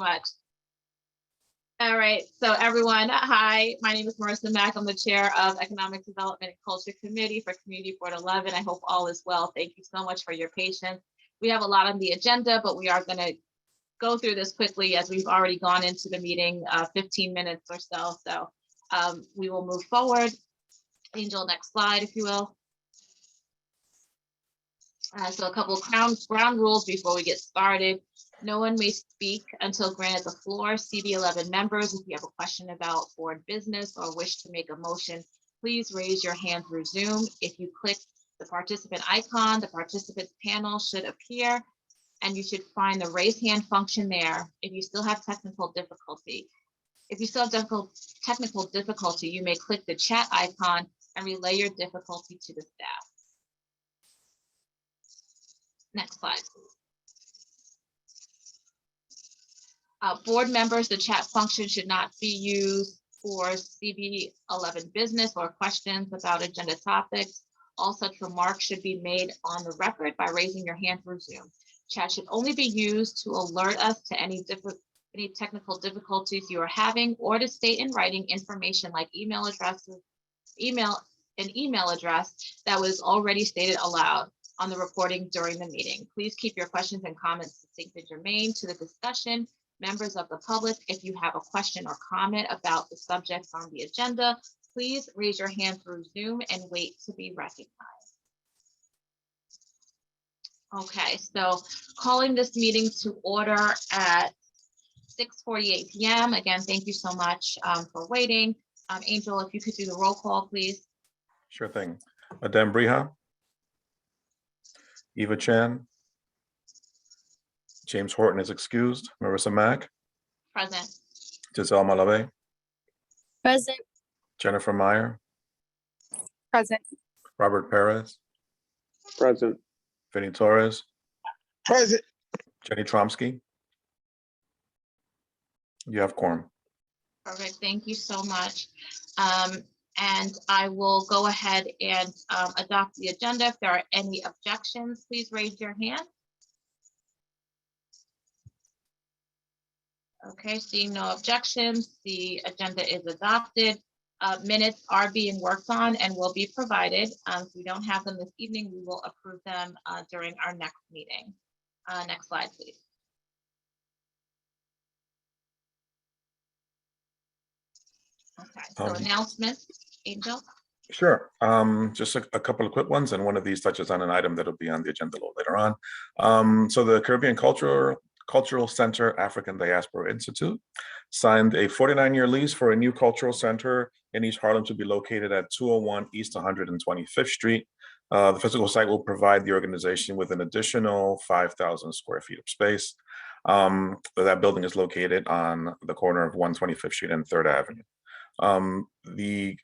much. All right, so everyone, hi, my name is Marissa Mack. I'm the chair of Economic Development and Culture Committee for Community Board 11. I hope all is well. Thank you so much for your patience. We have a lot on the agenda, but we are going to go through this quickly as we've already gone into the meeting 15 minutes or so. So we will move forward. Angel, next slide, if you will. So a couple of ground rules before we get started. No one may speak until granted the floor. CB11 members, if you have a question about board business or wish to make a motion, please raise your hand through Zoom. If you click the participant icon, the participants panel should appear, and you should find the raise hand function there. If you still have technical difficulty, you may click the chat icon and relay your difficulty to the staff. Next slide, please. Board members, the chat function should not be used for CB11 business or questions about agenda topics. All such remarks should be made on the record by raising your hand through Zoom. Chat should only be used to alert us to any technical difficulties you are having, or to state in writing information like email address that was already stated aloud on the recording during the meeting. Please keep your questions and comments succinct and germane to the discussion. Members of the public, if you have a question or comment about the subjects on the agenda, please raise your hand through Zoom and wait to be recognized. Okay, so calling this meeting to order at 6:48 p.m. Again, thank you so much for waiting. Angel, if you could do the roll call, please. Sure thing. Madame Briha, Eva Chan, James Horton is excused. Marissa Mack. Present. Giselle Malave. Present. Jennifer Meyer. Present. Robert Perez. Present. Vinnie Torres. Present. Jenny Tromsky. You have quorum. Perfect. Thank you so much. And I will go ahead and adopt the agenda. If there are any objections, please raise your hand. Okay, seeing no objections, the agenda is adopted. Minutes are being worked on and will be provided. If we don't have them this evening, we will approve them during our next meeting. Next slide, please. Okay, so announcements, Angel. Sure. Just a couple of quick ones, and one of these touches on an item that'll be on the agenda a little later on. So the Caribbean Cultural Center African Diaspora Institute signed a 49-year lease for a new cultural center in East Harlem to be located at 201 East 125th Street. The physical site will provide the organization with an additional 5,000 square feet of space. That building is located on the corner of 125th Street and 3rd Avenue. The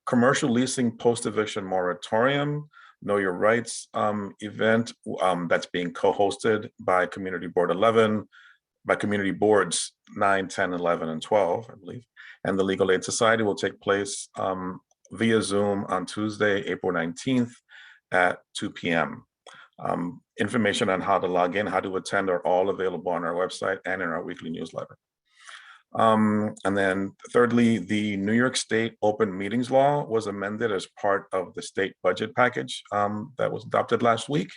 commercial leasing post-eviction moratorium Know Your Rights event that's being co-hosted by Community Board 11, by Community Boards 9, 10, 11, and 12, I believe, and the Legal Aid Society will take place via Zoom on Tuesday, April 19th at 2 p.m. Information on how to log in, how to attend are all available on our website and in our weekly newsletter. And then thirdly, the New York State Open Meetings Law was amended as part of the state budget package that was adopted last week.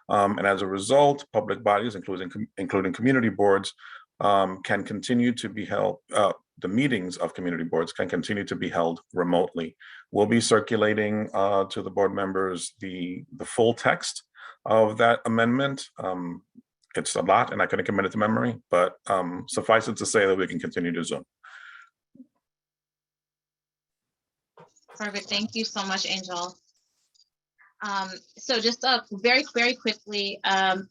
And as a result, public bodies, including community boards, can continue to be held, the meetings of community boards can continue to be held remotely. We'll be circulating to the board members the full text of that amendment. It's a lot and I couldn't commit it to memory, but suffice it to say that we can continue to Zoom. Perfect. Thank you so much, Angel. So just very quickly,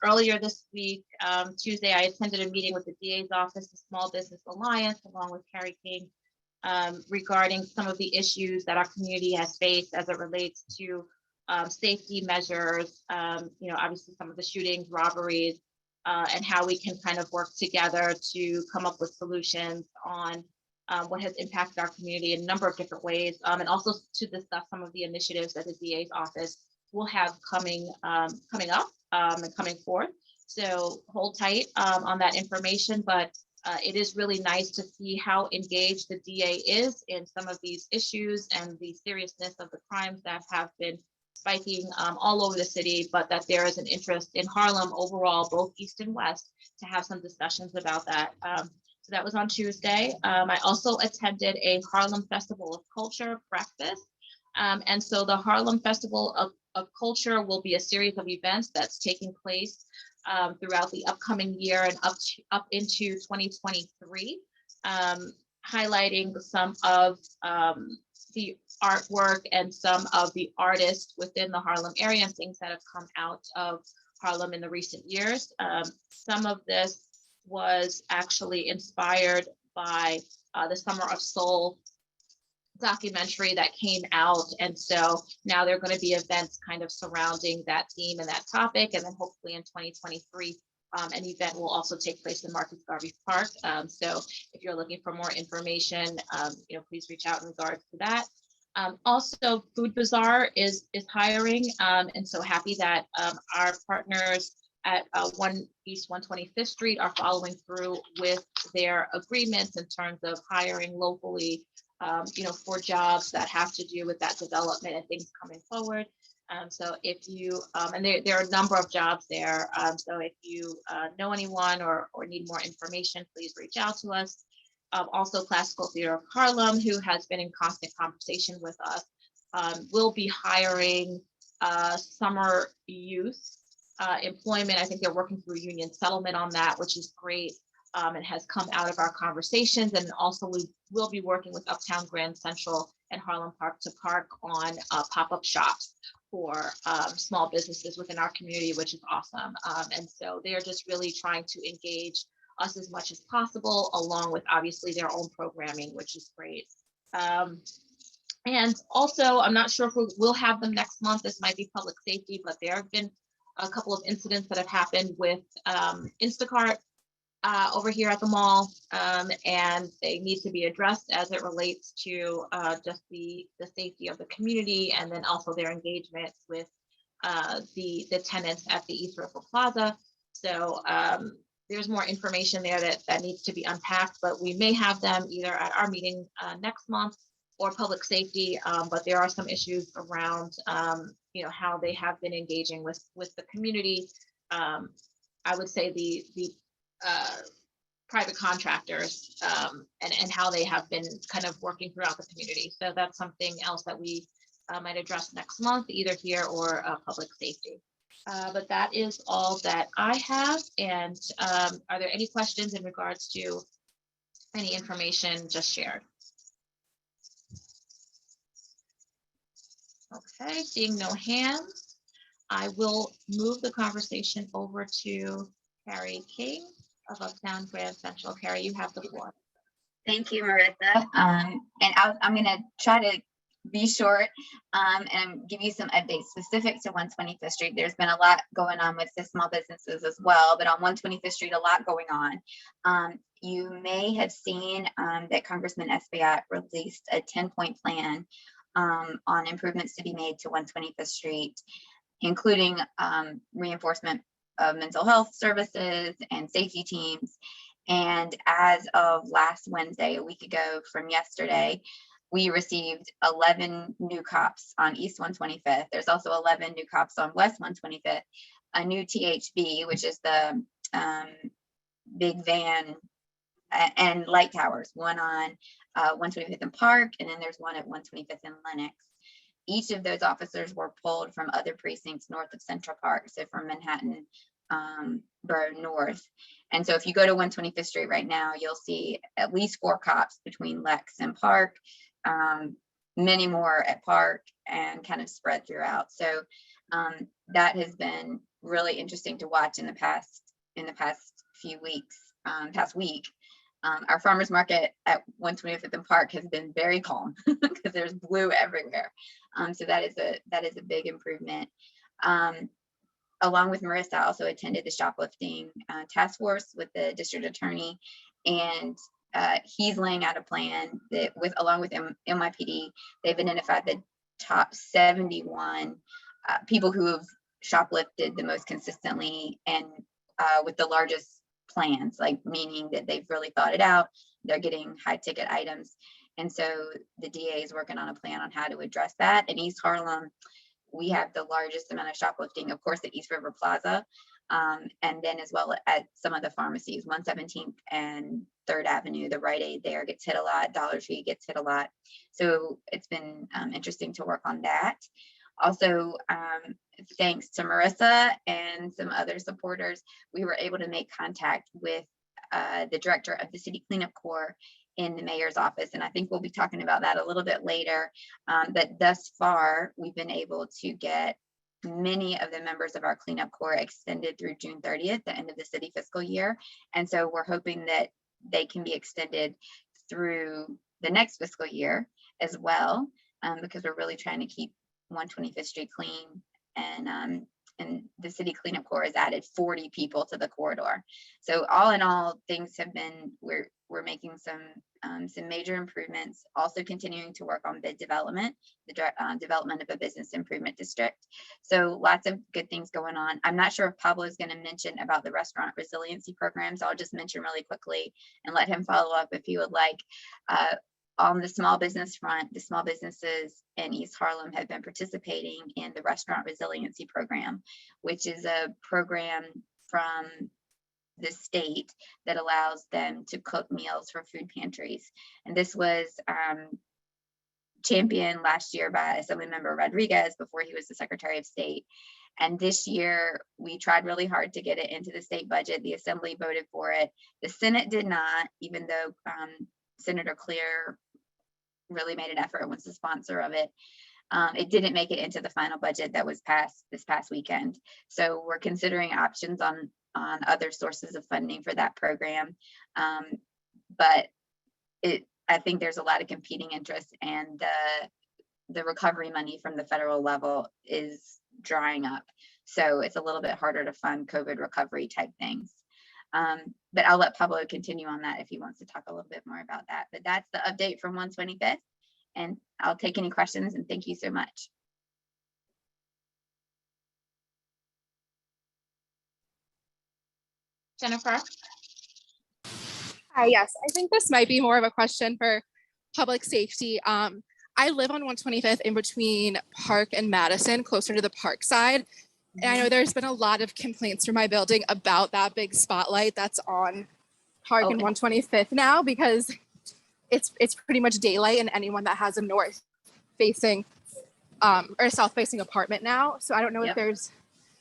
earlier this week, Tuesday, I attended a meeting with the DA's office, the Small Business Alliance, along with Carrie King, regarding some of the issues that our community has faced as it relates to safety measures, obviously some of the shootings, robberies, and how we can kind of work together to come up with solutions on what has impacted our community in a number of different ways, and also to discuss some of the initiatives that the DA's office will have coming up and coming forth. So hold tight on that information, but it is really nice to see how engaged the DA is in some of these issues and the seriousness of the crimes that have been spiking all over the city, but that there is an interest in Harlem overall, both East and West, to have some discussions about that. So that was on Tuesday. I also attended a Harlem Festival of Culture breakfast. And so the Harlem Festival of Culture will be a series of events that's taking place throughout the upcoming year and up into 2023, highlighting some of the artwork and some of the artists within the Harlem area and things that have come out of Harlem in the recent years. Some of this was actually inspired by the Summer of Soul documentary that came out. And so now there are going to be events kind of surrounding that theme and that topic. And then hopefully in 2023, an event will also take place in Marcus Garvey Park. So if you're looking for more information, please reach out in regards to that. Also, Food Bazaar is hiring, and so happy that our partners at 1 East 125th Street are following through with their agreements in terms of hiring locally, for jobs that have to do with that development and things coming forward. So if you, and there are a number of jobs there. So if you know anyone or need more information, please reach out to us. Also, Classical Theater of Harlem, who has been in constant conversation with us, will be hiring summer youth employment. I think they're working through union settlement on that, which is great. And has come out of our conversations. And also we will be working with Uptown Grand Central and Harlem Park to Park on pop-up shops for small businesses within our community, which is awesome. And so they're just really trying to engage us as much as possible, along with obviously their own programming, which is great. And also, I'm not sure if we'll have them next month. This might be public safety, but there have been a couple of incidents that have happened with Instacart over here at the mall, and they need to be addressed as it relates to just the safety of the community, and then also their engagement with the tenants at the East River Plaza. So there's more information there that needs to be unpacked, but we may have them either at our meeting next month or public safety, but there are some issues around how they have been engaging with the community. I would say the private contractors and how they have been kind of working throughout the community. So that's something else that we might address next month, either here or public safety. But that is all that I have. And are there any questions in regards to any information just shared? Okay, seeing no hands, I will move the conversation over to Carrie King of Uptown Grand Central. Carrie, you have the floor. Thank you, Marissa. And I'm going to try to be short and give you some updates specific to 125th Street. There's been a lot going on with the small businesses as well, but on 125th Street, a lot going on. You may have seen that Congressman Espaillat released a 10-point plan on improvements to be made to 125th Street, including reinforcement of mental health services and safety teams. And as of last Wednesday, a week ago from yesterday, we received 11 new cops on East 125th. There's also 11 new cops on West 125th, a new THB, which is the big van and light towers, one on 125th and Park, and then there's one at 125th and Lenox. Each of those officers were pulled from other precincts north of Central Park, so from Manhattan Borough North. And so if you go to 125th Street right now, you'll see at least 4 cops between Lex and Park, many more at Park, and kind of spread throughout. So that has been really interesting to watch in the past few weeks, past week. Our farmers market at 125th and Park has been very calm because there's blue everywhere. So that is a big improvement. Along with Marissa, I also attended the shoplifting task force with the district attorney, and he's laying out a plan that along with NYPD, they've identified the top 71 people who have shoplifted the most consistently and with the largest plans, like meaning that they've really thought it out. They're getting high ticket items. And so the DA is working on a plan on how to address that. In East Harlem, we have the largest amount of shoplifting, of course, at East River Plaza, and then as well at some of the pharmacies, 117th and 3rd Avenue, the Rite Aid there gets hit a lot, Dollar Tree gets hit a lot. So it's been interesting to work on that. Also, thanks to Marissa and some other supporters, we were able to make contact with the director of the City Cleanup Corps in the mayor's office. And I think we'll be talking about that a little bit later. But thus far, we've been able to get many of the members of our cleanup corps extended through June 30th, the end of the city fiscal year. And so we're hoping that they can be extended through the next fiscal year as well, because we're really trying to keep 125th Street clean. And the city cleanup corps has added 40 people to the corridor. So all in all, things have been, we're making some major improvements, also continuing to work on bid development, the development of a business improvement district. So lots of good things going on. I'm not sure if Pablo is going to mention about the restaurant resiliency program, so I'll just mention really quickly and let him follow up if he would like. On the small business front, the small businesses in East Harlem have been participating in the restaurant resiliency program, which is a program from the state that allows them to cook meals for food pantries. And this was championed last year by Assemblymember Rodriguez before he was the Secretary of State. And this year, we tried really hard to get it into the state budget. The Assembly voted for it. The Senate did not, even though Senator Clear really made an effort and was the sponsor of it. It didn't make it into the final budget that was passed this past weekend. So we're considering options on other sources of funding for that program. But I think there's a lot of competing interests, and the recovery money from the federal level is drying up. So it's a little bit harder to fund COVID recovery type things. But I'll let Pablo continue on that if he wants to talk a little bit more about that. But that's the update from 125th. And I'll take any questions, and thank you so much. Jennifer? Hi, yes, I think this might be more of a question for public safety. I live on 125th in between Park and Madison, closer to the Park side. And I know there's been a lot of complaints from my building about that big spotlight that's on Park and 125th now, because it's pretty much daylight, and anyone that has a north facing or a south facing apartment now. So I don't know if there's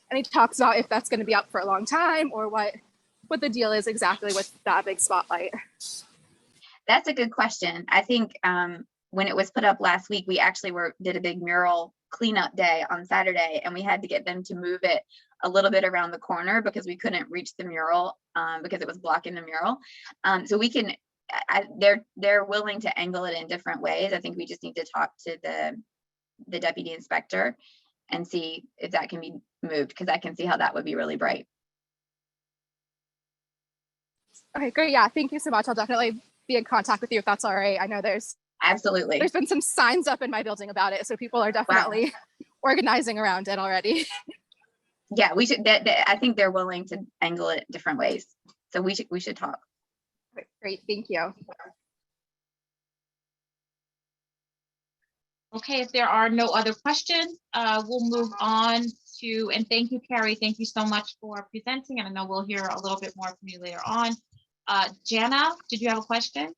any talks about if that's going to be up for a long time, or what the deal is exactly with that big spotlight. That's a good question. I think when it was put up last week, we actually did a big mural cleanup day on Saturday, and we had to get them to move it a little bit around the corner because we couldn't reach the mural because it was blocking the mural. So we can, they're willing to angle it in different ways. I think we just need to talk to the deputy inspector and see if that can be moved, because I can see how that would be really bright. Okay, great. Yeah, thank you so much. I'll definitely be in contact with you if that's all right. I know there's been some signs up in my building about it, so people are definitely organizing around it already. Yeah, we should. I think they're willing to angle it different ways, so we should talk. Great, thank you. Okay, if there are no other questions, we'll move on to, and thank you, Carrie. Thank you so much for presenting, and I know we'll hear a little bit more from you later on. Jana, did you have a question?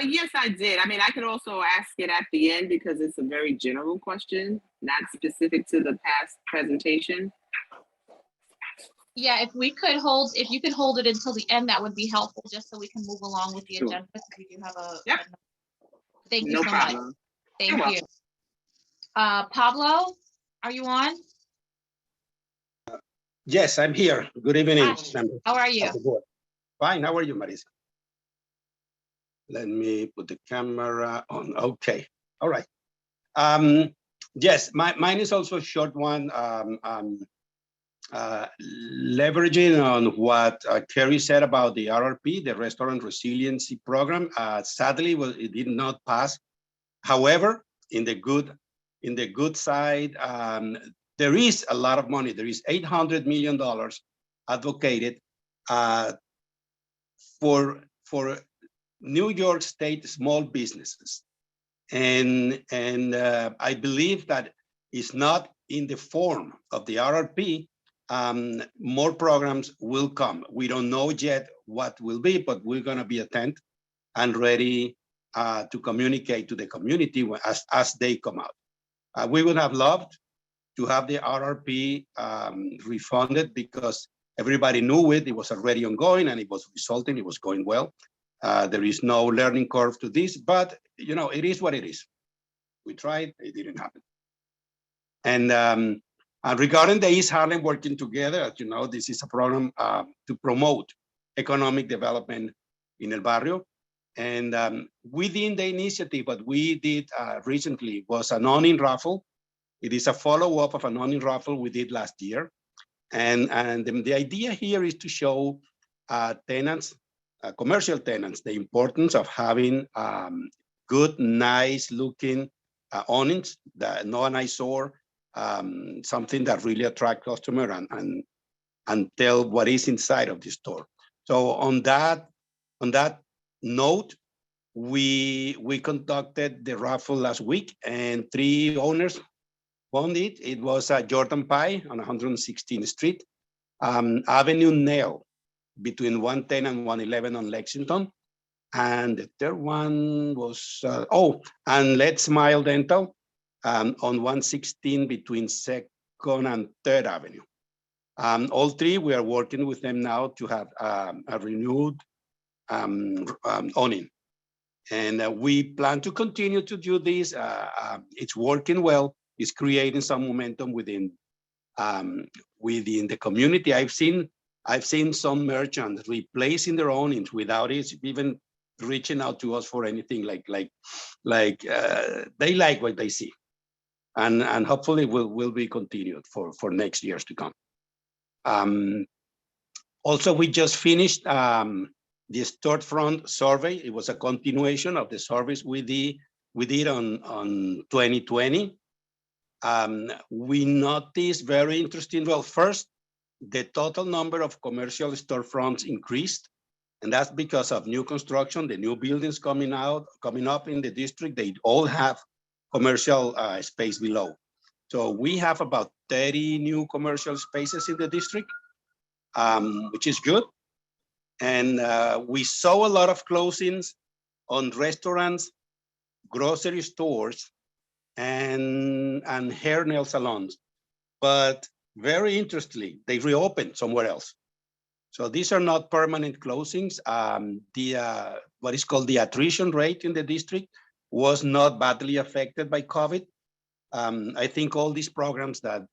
Yes, I did. I mean, I could also ask it at the end because it's a very general question, not specific to the past presentation. Yeah, if you could hold it until the end, that would be helpful, just so we can move along with the agenda. We do have thank you so much. Thank you. Pablo, are you on? Yes, I'm here. Good evening. How are you? Fine. How are you, Marisa? Let me put the camera on. Okay. All right. Yes, mine is also a short one. Leveraging on what Kerry said about the RRP, the Restaurant Resiliency Program. Sadly, it did not pass. However, in the good side, there is a lot of money. There is $800 million advocated for New York State small businesses. And I believe that it's not in the form of the RRP. More programs will come. We don't know yet what will be, but we're going to be attentive and ready to communicate to the community as they come out. We would have loved to have the RRP refunded because everybody knew it. It was already ongoing and it was resulting. It was going well. There is no learning curve to this, but it is what it is. We tried, it didn't happen. And regarding the East Harlem working together, as you know, this is a program to promote economic development in El Barrio. And within the initiative, what we did recently was an awning raffle. It is a follow-up of an awning raffle we did last year. And the idea here is to show tenants, commercial tenants, the importance of having good, nice looking awnings, no an eyesore, something that really attract customer and tell what is inside of the store. So on that note, we conducted the raffle last week and 3 owners won it. It was Jordan Pie on 116th Street, Avenue Nail between 110 and 111 on Lexington. And the third one was, and Let's Smile Dental on 116 between 2nd and 3rd Avenue. All 3, we are working with them now to have a renewed awning. And we plan to continue to do this. It's working well. It's creating some momentum within the community. I've seen some merchants replacing their awnings without it even reaching out to us for anything like they like what they see, and hopefully will be continued for next years to come. Also, we just finished the storefront survey. It was a continuation of the surveys we did on 2020. We noticed very interesting. Well, first, the total number of commercial storefronts increased, and that's because of new construction, the new buildings coming up in the district. They all have commercial space below. So we have about 30 new commercial spaces in the district, which is good. And we saw a lot of closings on restaurants, grocery stores, and hair nail salons. But very interestingly, they reopened somewhere else. So these are not permanent closings. What is called the attrition rate in the district was not badly affected by COVID. I think all these programs that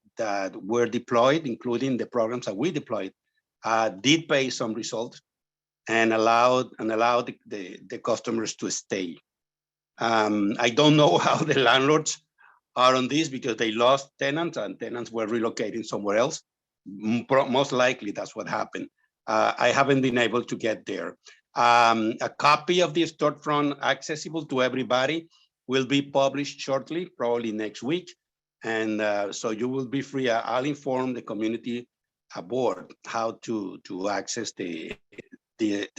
were deployed, including the programs that we deployed, did pay some results and allowed the customers to stay. I don't know how the landlords are on this because they lost tenants and tenants were relocating somewhere else. Most likely that's what happened. I haven't been able to get there. A copy of the storefront accessible to everybody will be published shortly, probably next week. And so you will be free. I'll inform the community board how to access the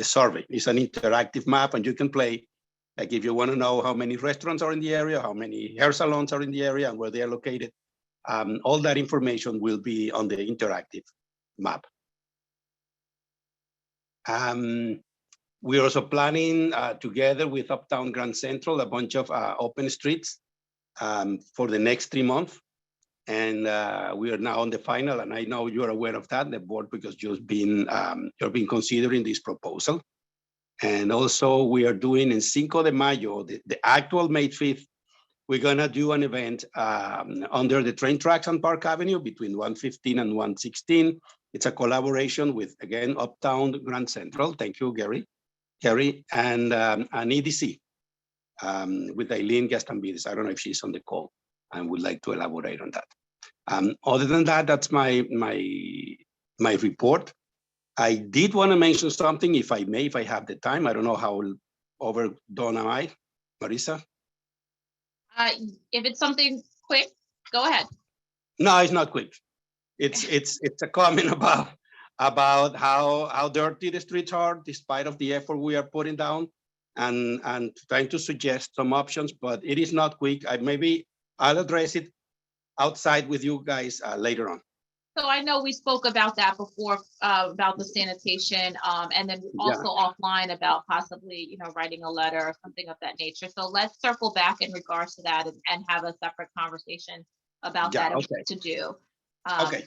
survey. It's an interactive map and you can play. Like if you want to know how many restaurants are in the area, how many hair salons are in the area and where they are located, all that information will be on the interactive map. We're also planning together with Uptown Grand Central, a bunch of open streets for the next 3 months. And we are now on the final, and I know you're aware of that, the board, because you've been considering this proposal. And also we are doing in Cinco de Mayo, the actual May 5th, we're gonna do an event under the train tracks on Park Avenue between 115 and 116. It's a collaboration with, again, Uptown Grand Central. Thank you, Gary, and an EDC with Eileen Gastambides. I don't know if she's on the call and would like to elaborate on that. Other than that, that's my report. I did want to mention something, if I may, if I have the time. I don't know how overdone am I, Marisa? If it's something quick, go ahead. No, it's not quick. It's a comment about how dirty the streets are, despite of the effort we are putting down, and trying to suggest some options, but it is not quick. Maybe I'll address it outside with you guys later on. So I know we spoke about that before, about the sanitation, and then also offline about possibly, you know, writing a letter or something of that nature. So let's circle back in regards to that and have a separate conversation about that and what to do. Okay.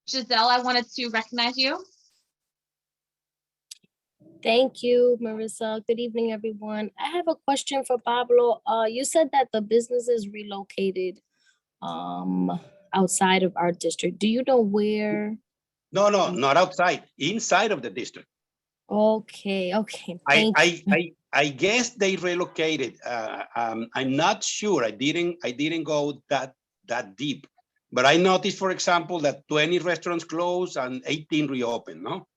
Giselle, I wanted to recognize you. Thank you, Marissa. Good evening, everyone. I have a question for Pablo. You said that the business is relocated outside of our district. Do you know where? No, not outside, inside of the district. Okay. Thank you. I guess they relocated. I'm not sure. I didn't go that deep, but I noticed, for example, that 20 restaurants closed and 18 reopened. No,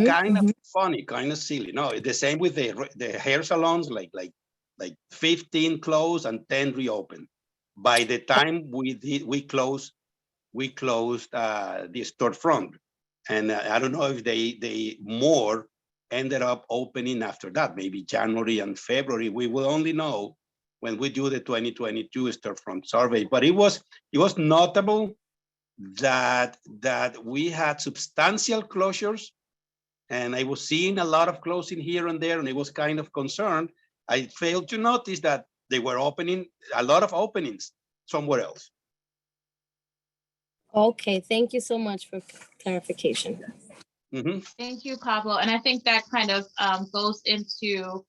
kind of funny, kind of silly. No, the same with the hair salons, like 15 closed and 10 reopened. By the time we closed the storefront, and I don't know if they more ended up opening after that, maybe January and February. We will only know when we do the 2022 storefront survey. But it was notable that we had substantial closures, and I was seeing a lot of closing here and there, and I was kind of concerned. I failed to notice that they were opening a lot of openings somewhere else. Okay, thank you so much for clarification. Thank you, Pablo. And I think that kind of goes into,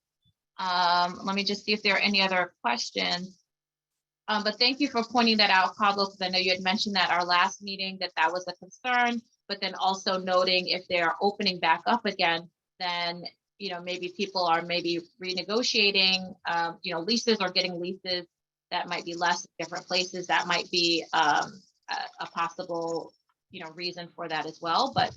let me just see if there are any other questions. But thank you for pointing that out, Pablo, because I know you had mentioned that our last meeting that was a concern, but then also noting if they're opening back up again, then, you know, maybe people are maybe renegotiating, you know, leases or getting leases that might be less in different places. That might be a possible, you know, reason for that as well, but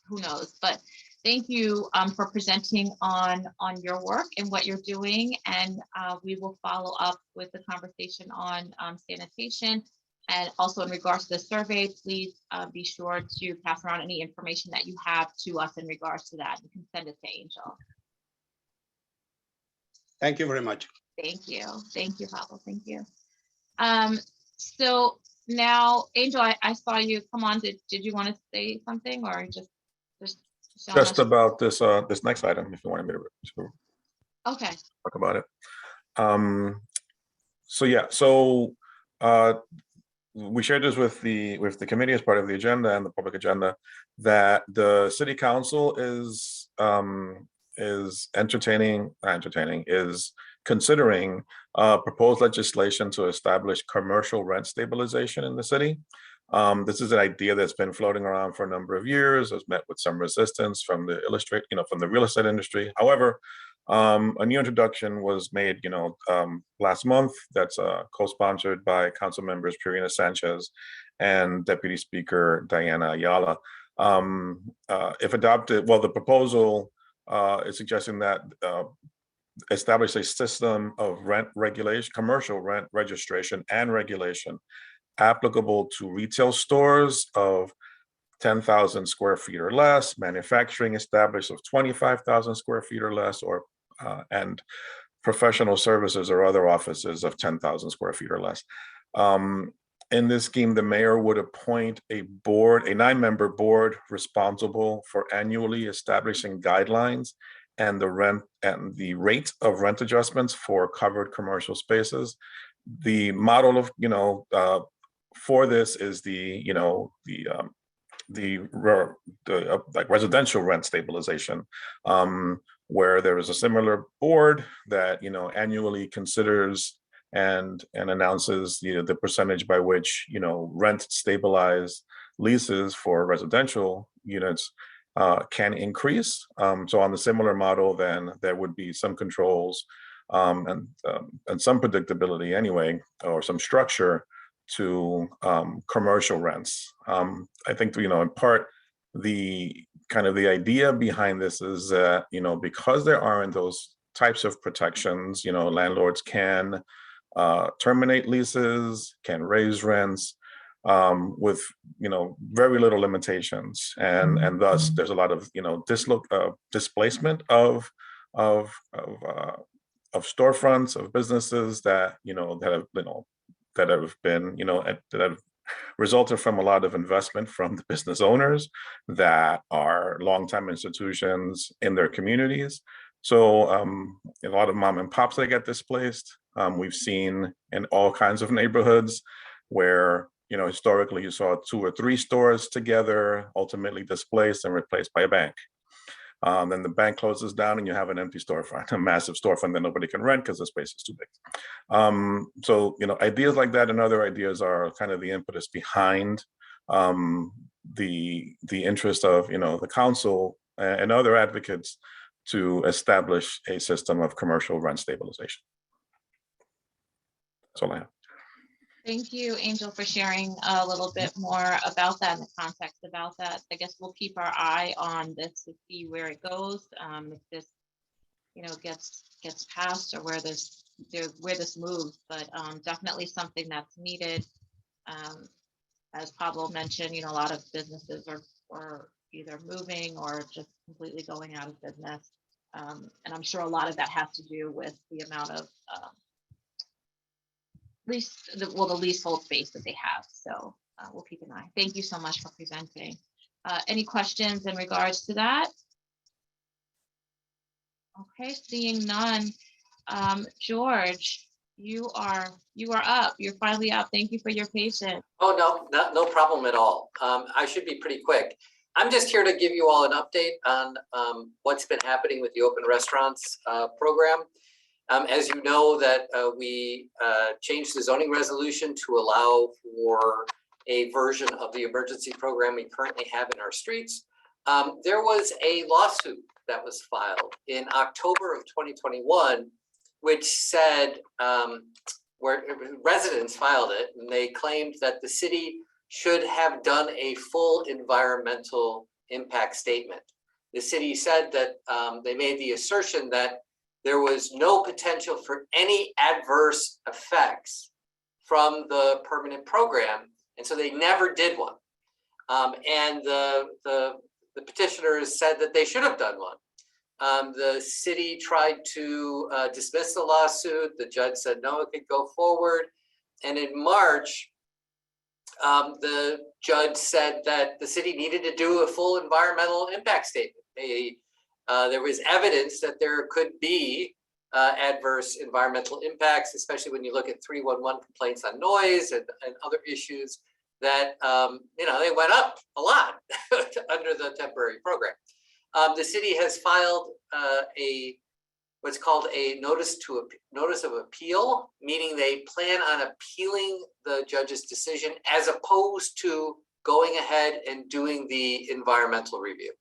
who knows? But thank you for presenting on your work and what you're doing. And we will follow up with the conversation on sanitation. And also in regards to the survey, please be sure to pass around any information that you have to us in regards to that. You can send it to Angel. Thank you very much. Thank you, Pablo. Thank you. So now, Angel, I saw you come on. Did you want to say something, or just about this this next item, if you wanted me to okay, talk about it. So yeah, so we shared this with the committee as part of the agenda and the public agenda, that the city council is considering proposed legislation to establish commercial rent stabilization in the city. This is an idea that's been floating around for a number of years. Has met with some resistance from the real estate industry. However, a new introduction was made, last month. That's co-sponsored by Council members Purina Sanchez and Deputy Speaker Diana Ayala. If adopted, the proposal is suggesting that establish a system of rent regulation, commercial rent registration and regulation applicable to retail stores of 10,000 square feet or less, manufacturing established of 25,000 square feet or less, or and professional services or other offices of 10,000 square feet or less. In this scheme, the mayor would appoint a 9-member board responsible for annually establishing guidelines and the rate of rent adjustments for covered commercial spaces. The model of for this is the residential rent stabilization, where there is a similar board that annually considers and announces the percentage by which rent stabilized leases for residential units can increase. So on the similar model, then there would be some controls and some predictability anyway, or some structure to commercial rents. I think in part the idea behind this is that because there aren't those types of protections, landlords can terminate leases, can raise rents. with very little limitations, and thus there's a lot of displacement of storefronts, of businesses that have resulted from a lot of investment from the business owners that are longtime institutions in their communities. So a lot of mom and pops that get displaced. We've seen in all kinds of neighborhoods where historically you saw 2 or 3 stores together, ultimately displaced and replaced by a bank. Then the bank closes down and you have an empty storefront, a massive storefront that nobody can rent because the space is too big. So ideas like that and other ideas are kind of the impetus behind the interest of the council and other advocates to establish a system of commercial rent stabilization. That's all I have. Thank you, Angel, for sharing a little bit more about that and the context about that. I guess we'll keep our eye on this to see where it goes, if this, gets passed, or where this moves. But definitely something that's needed. As Pablo mentioned, a lot of businesses are either moving or just completely going out of business, and I'm sure a lot of that has to do with the amount of the leasehold space that they have. So we'll keep an eye. Thank you so much for presenting. Any questions in regards to that? Okay, seeing none. George, you are up. You're finally up. Thank you for your patience. Oh, no problem at all. I should be pretty quick. I'm just here to give you all an update on what's been happening with the open restaurants program. As you know, that we changed the zoning resolution to allow for a version of the emergency program we currently have in our streets. There was a lawsuit that was filed in October of 2021, which said, where residents filed it, and they claimed that the city should have done a full environmental impact statement. The city said that they made the assertion that there was no potential for any adverse effects from the permanent program, and so they never did one. And the petitioners said that they should have done one. The city tried to dismiss the lawsuit. The judge said no, it could go forward. And in March, the judge said that the city needed to do a full environmental impact statement. There was evidence that there could be adverse environmental impacts, especially when you look at 311 complaints on noise and other issues that, they went up a lot under the temporary program. The city has filed what's called a notice of appeal, meaning they plan on appealing the judge's decision as opposed to going ahead and doing the environmental review.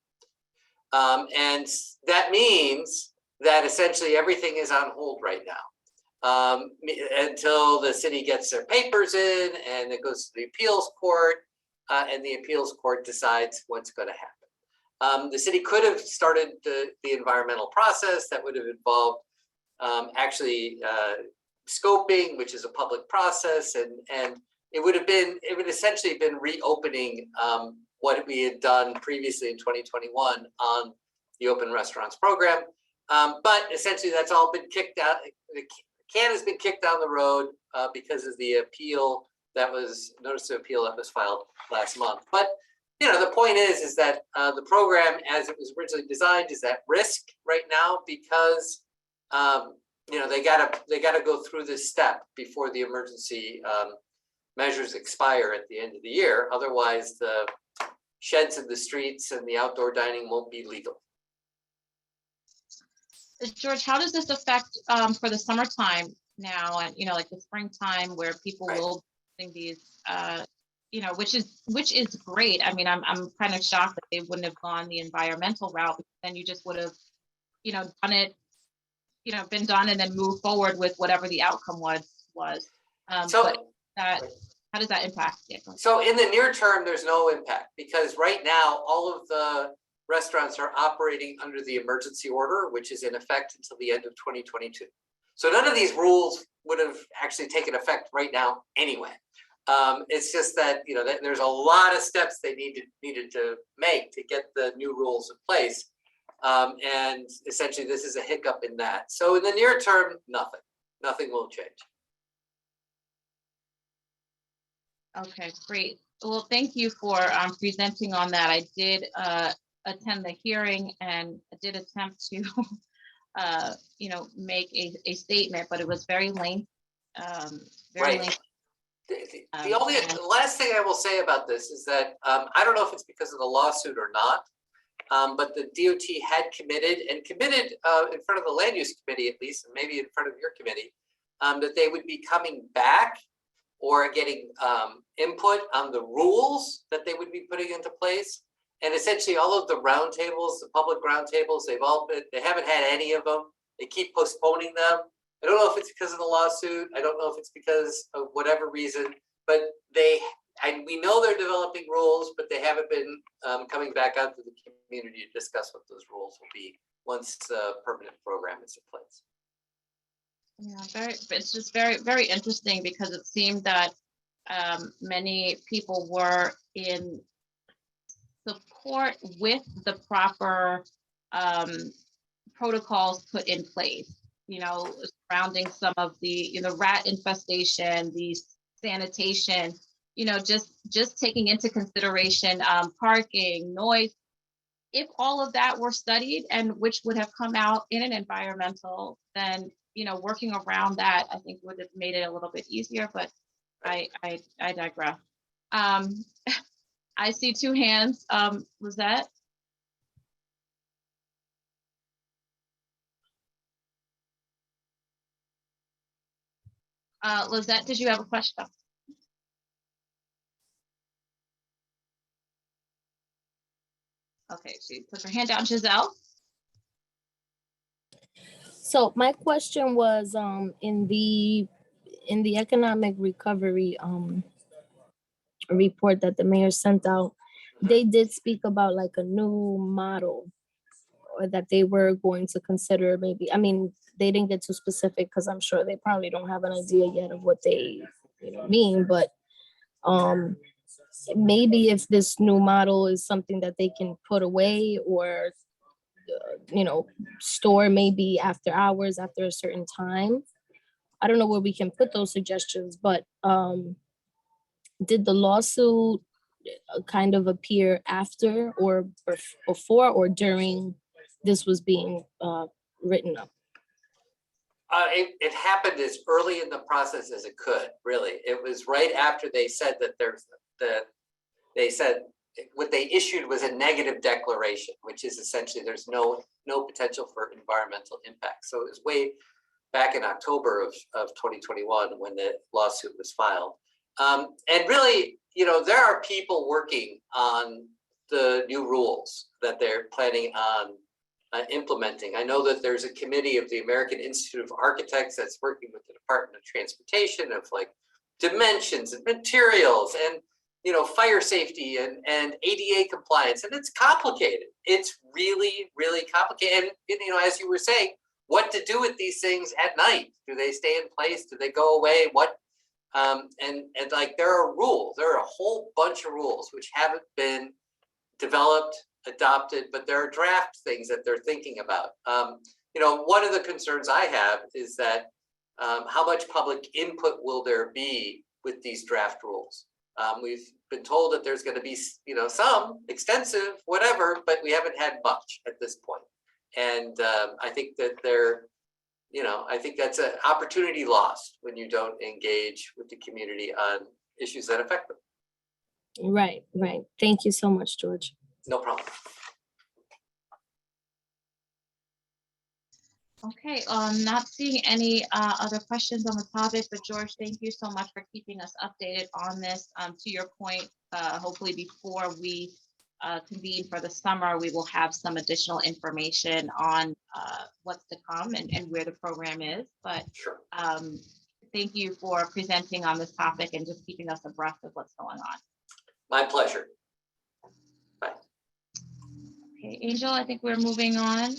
And that means that essentially everything is on hold right now until the city gets their papers in and it goes to the appeals court and the appeals court decides what's going to happen. The city could have started the environmental process that would have involved actually scoping, which is a public process, and it would essentially been reopening what we had done previously in 2021 on the open restaurants program. But essentially that's all been kicked out. The can has been kicked down the road because of the appeal notice of appeal that was filed last month. But the point is that the program as it was originally designed is at risk right now because they gotta go through this step before the emergency measures expire at the end of the year. Otherwise, the sheds in the streets and the outdoor dining won't be legal. George, how does this affect for the summertime now, and like the springtime where people will do these, which is great. I mean, I'm kind of shocked that they wouldn't have gone the environmental route, because then you just would have, done it, been done and then move forward with whatever the outcome was. How does that impact it? So in the near term, there's no impact because right now all of the restaurants are operating under the emergency order, which is in effect until the end of 2022. So none of these rules would have actually taken effect right now anyway. It's just that, that there's a lot of steps they needed to make to get the new rules in place. And essentially this is a hiccup in that. So in the near term, nothing will change. Okay, great. Well, thank you for presenting on that. I did attend the hearing and I did attempt to, make a statement, but it was very lengthy. Very Right. lengthy. The last thing I will say about this is that I don't know if it's because of the lawsuit or not, but the DOT had committed in front of the land use committee, at least, and maybe in front of your committee, that they would be coming back or getting input on the rules that they would be putting into place. And essentially all of the roundtables, the public roundtables, they haven't had any of them. They keep postponing them. I don't know if it's because of the lawsuit. I don't know if it's because of whatever reason, but we know they're developing rules, but they haven't been coming back out to the community to discuss what those rules will be once the permanent program is in place. Yeah, it's just very, very interesting because it seemed that many people were in support with the proper protocols put in place, surrounding some of the, rat infestation, the sanitation, just taking into consideration parking, noise. If all of that were studied and which would have come out in an environmental, then working around that, I think would have made it a little bit easier, but I digress. I see two hands. Lizette? Lizette, did you have a question? Okay, she put her hand down. Giselle? So my question was in the economic recovery report that the mayor sent out, they did speak about like a new model, or that they were going to consider maybe. I mean, they didn't get too specific because I'm sure they probably don't have an idea yet of what they mean, but maybe if this new model is something that they can put away or store maybe after hours, after a certain time. I don't know where we can put those suggestions, but did the lawsuit kind of appear after or before or during this was being written up? It happened as early in the process as it could, really. It was right after they said that they said what they issued was a negative declaration, which is essentially there's no potential for environmental impact. So it was way back in October of 2021 when the lawsuit was filed. And really, there are people working on the new rules that they're planning on implementing. I know that there's a committee of the American Institute of Architects that's working with the Department of Transportation of like dimensions and materials and fire safety and ADA compliance, and it's complicated. It's really, really complicated. And as you were saying, what to do with these things at night? Do they stay in place? Do they go away? What? And like there are rules. There are a whole bunch of rules which haven't been developed, adopted, but there are draft things that they're thinking about. One of the concerns I have is that how much public input will there be with these draft rules? We've been told that there's going to be, some extensive, whatever, but we haven't had much at this point. And I think that I think that's an opportunity lost when you don't engage with the community on issues that affect them. Right. Thank you so much, George. No problem. Okay, not seeing any other questions on the topic, but George, thank you so much for keeping us updated on this. To your point, hopefully before we convene for the summer, we will have some additional information on what's to come and where the program is. But sure. Thank you for presenting on this topic and just keeping us abreast of what's going on. My pleasure. Bye. Okay, Angel, I think we're moving on.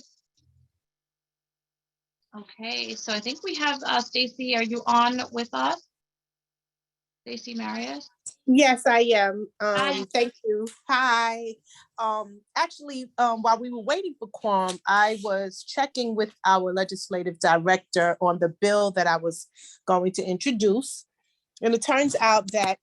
Okay, so I think we have Stacy, are you on with us? Stacy Marius? Yes, I am. Hi. Thank you. Hi. Actually, while we were waiting for quorum, I was checking with our legislative director on the bill that I was going to introduce. And it turns out that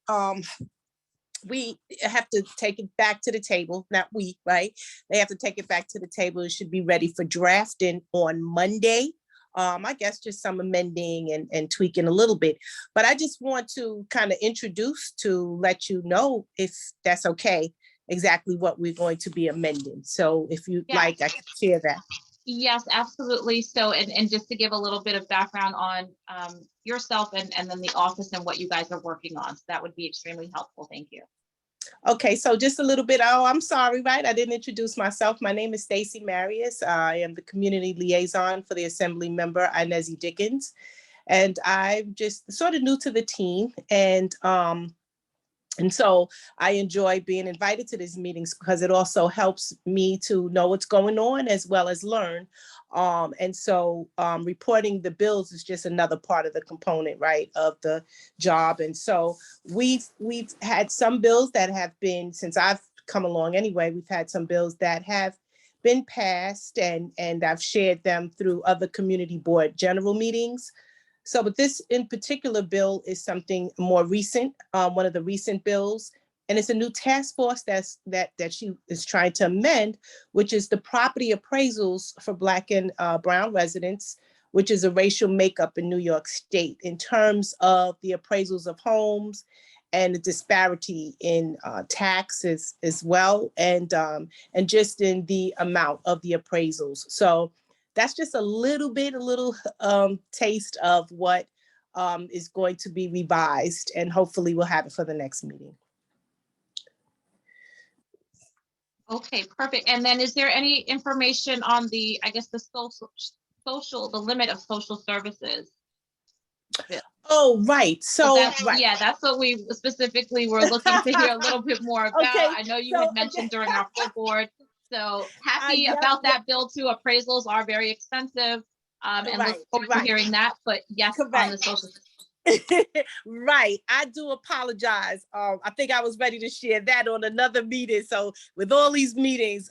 we have to take it back to the table, not we, right? They have to take it back to the table. It should be ready for drafting on Monday. I guess just some amending and tweaking a little bit. But I just want to kind of introduce to let you know, if that's okay, exactly what we're going to be amending. So if you'd like, I can share that. Yes, absolutely. So, and just to give a little bit of background on yourself and then the office and what you guys are working on. So that would be extremely helpful. Thank you. Okay, so just a little bit. Oh, I'm sorry, right? I didn't introduce myself. My name is Stacy Marius. I am the community liaison for the Assembly member Inezi Dickens. And I'm just sort of new to the team. And so I enjoy being invited to these meetings because it also helps me to know what's going on as well as learn. And so reporting the bills is just another part of the component, right, of the job. And so we've had some bills that have been, since I've come along anyway, we've had some bills that have been passed and I've shared them through other community board general meetings. So, but this in particular bill is something more recent, one of the recent bills, and it's a new task force that she is trying to amend, which is the property appraisals for Black and Brown residents, which is a racial makeup in New York State in terms of the appraisals of homes and the disparity in taxes as well, and just in the amount of the appraisals. So that's just a little taste of what is going to be revised, and hopefully we'll have it for the next meeting. Okay, perfect. And then is there any information on the, I guess, the the limit of social services? Oh, right. So right. Yeah, that's what we specifically were looking to hear a little bit more about. Okay, I know you had mentioned during our full board. So happy Yep, about that bill too. Appraisals are very expensive. And look forward to hearing that. But yes, on the social. Right. I do apologize. I think I was ready to share that on another meeting. So with all these meetings,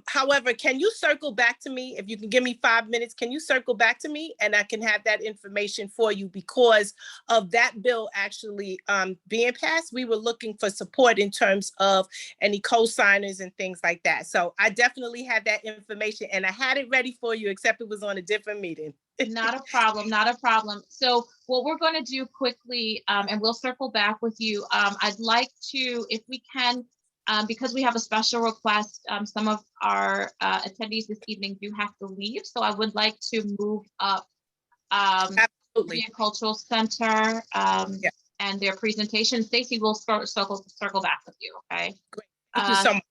however, can you circle back to me? If you can give me 5 minutes, can you circle back to me and I can have that information for you? Because of that bill actually being passed, we were looking for support in terms of any co-signers and things like that. So I definitely had that information and I had it ready for you, except it was on a different meeting. Not a problem, not a problem. So what we're going to do quickly, and we'll circle back with you. I'd like to, if we can, because we have a special request, some of our attendees this evening do have to leave. So I would like to move up the Cultural Center and their presentation. Stacey will circle back with you, okay? Great. Thank you so much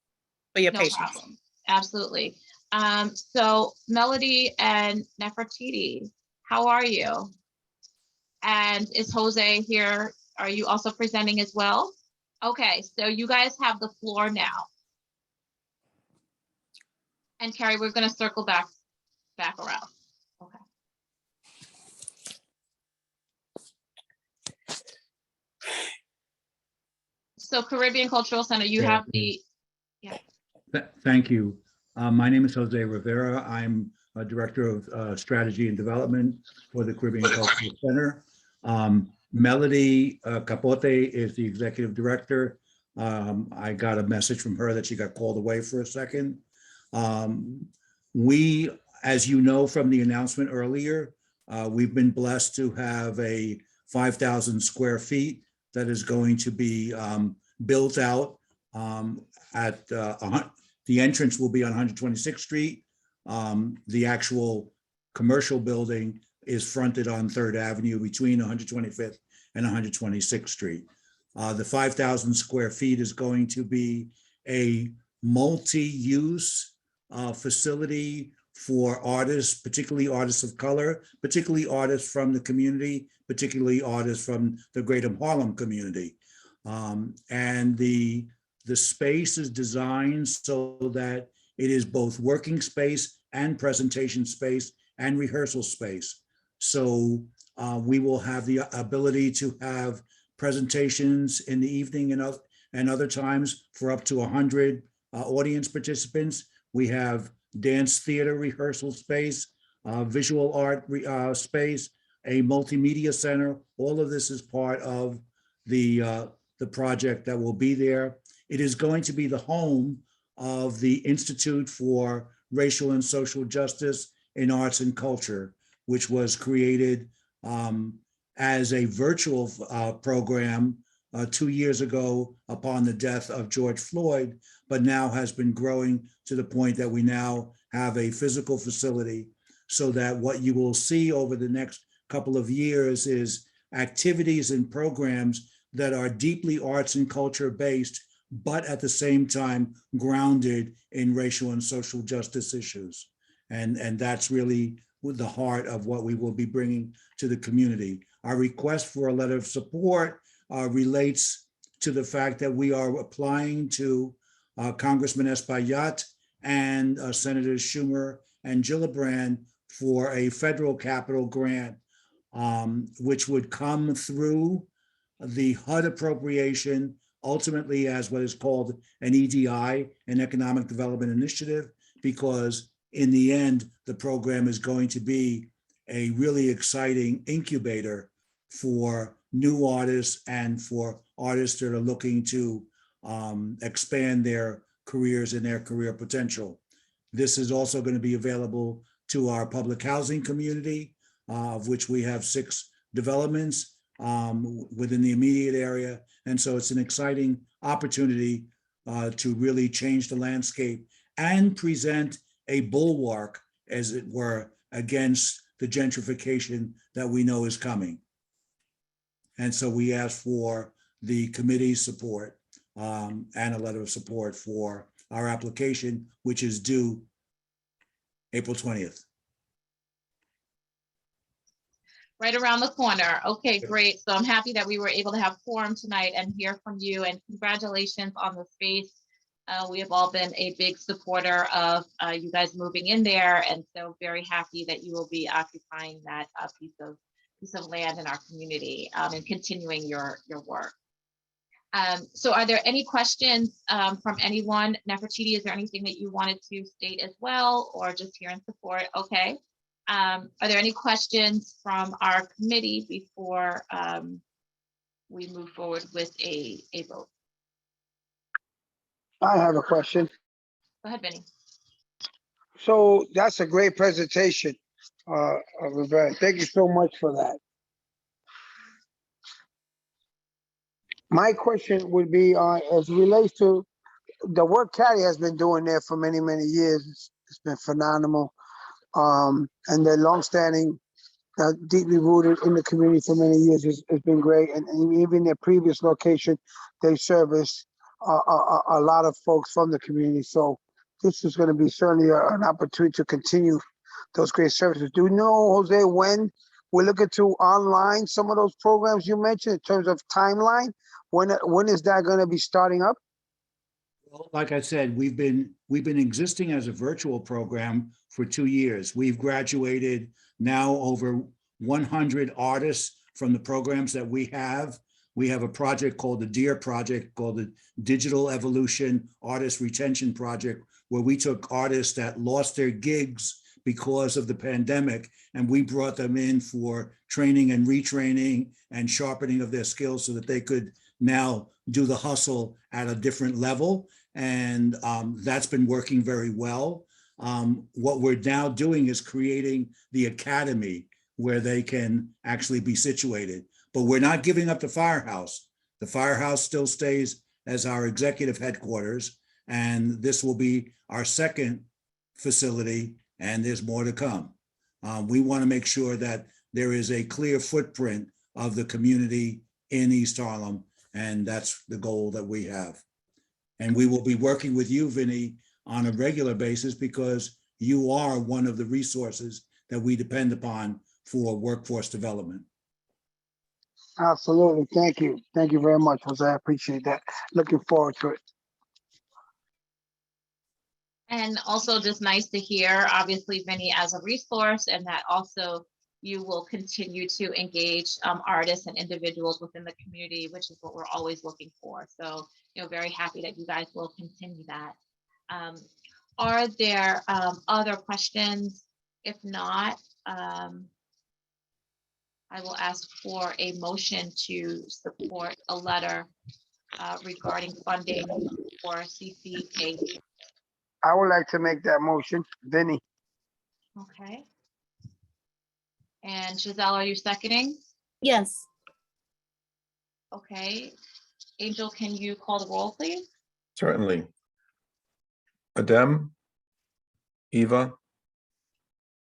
for your patience. Problem. Absolutely. So Melody and Nefertiti, how are you? And is Jose here? Are you also presenting as well? Okay, so you guys have the floor now. And Carrie, we're going to circle back around. Okay. So Caribbean Cultural Center, you have the, Thank you. My name is Jose Rivera. I'm a Director of Strategy and Development for the Caribbean Cultural Center. Melody Capote is the Executive Director. I got a message from her that she got called away for a second. We, as you know from the announcement earlier, we've been blessed to have a 5,000 square feet that is going to be built out at the entrance will be on 126th Street. The actual commercial building is fronted on 3rd Avenue between 125th and 126th Street. The 5,000 square feet is going to be a multi-use facility for artists, particularly artists of color, particularly artists from the community, particularly artists from the greater Harlem community. And the space is designed so that it is both working space and presentation space and rehearsal space. So we will have the ability to have presentations in the evening and other times for up to 100 audience participants. We have dance theater rehearsal space, visual art space, a multimedia center. All of this is part of the project that will be there. It is going to be the home of the Institute for Racial and Social Justice in Arts and Culture, which was created as a virtual program 2 years ago upon the death of George Floyd, but now has been growing to the point that we now have a physical facility, so that what you will see over the next couple of years is activities and programs that are deeply arts and culture based, but at the same time grounded in racial and social justice issues. And that's really the heart of what we will be bringing to the community. Our request for a letter of support relates to the fact that we are applying to Congressman Espaillat and Senators Schumer and Gillibrand for a federal capital grant, which would come through the HUD appropriation, ultimately as what is called an EDI, an Economic Development Initiative, because in the end, the program is going to be a really exciting incubator for new artists and for artists that are looking to expand their careers and their career potential. This is also going to be available to our public housing community, of which we have 6 developments within the immediate area. And so it's an exciting opportunity to really change the landscape and present a bulwark, as it were, against the gentrification that we know is coming. And so we ask for the committee's support and a letter of support for our application, which is due April 20th. Right around the corner. Okay, great. So I'm happy that we were able to have forum tonight and hear from you, and congratulations on the space. We have all been a big supporter of you guys moving in there, and so very happy that you will be occupying that piece of land in our community and continuing your work. So are there any questions from anyone? Nefertiti, is there anything that you wanted to state as well, or just here in support? Okay. Are there any questions from our committee before we move forward with a vote? I have a question. Go ahead, Benny. So that's a great presentation, Roberta. Thank you so much for that. My question would be as it relates to the work Caddy has been doing there for many, many years. It's been phenomenal. And they're longstanding, deeply rooted in the community for many years. It's been great. And even their previous location, they service a lot of folks from the community. So this is going to be certainly an opportunity to continue those great services. Do you know, Jose, when we're looking to online some of those programs you mentioned in terms of timeline? When is that going to be starting up? Well, like I said, we've been existing as a virtual program for 2 years. We've graduated now over 100 artists from the programs that we have. We have a project called the DEAR Project, called the Digital Evolution Artist Retention Project, where we took artists that lost their gigs because of the pandemic, and we brought them in for training and retraining and sharpening of their skills so that they could now do the hustle at a different level. And that's been working very well. What we're now doing is creating the academy where they can actually be situated. But we're not giving up the firehouse. The firehouse still stays as our executive headquarters, and this will be our second facility, and there's more to come. We want to make sure that there is a clear footprint of the community in East Harlem, and that's the goal that we have. And we will be working with you, Vinny, on a regular basis, because you are one of the resources that we depend upon for workforce development. Absolutely. Thank you. Thank you very much, Jose. I appreciate that. Looking forward to it. And also just nice to hear, obviously, Vinny as a resource, and that also you will continue to engage artists and individuals within the community, which is what we're always looking for. So, very happy that you guys will continue that. Are there other questions? If not, I will ask for a motion to support a letter regarding funding for CCA. I would like to make that motion. Vinny. Okay. And Giselle, are you seconding? Yes. Okay. Angel, can you call the roll, please? Certainly. Adem, Eva,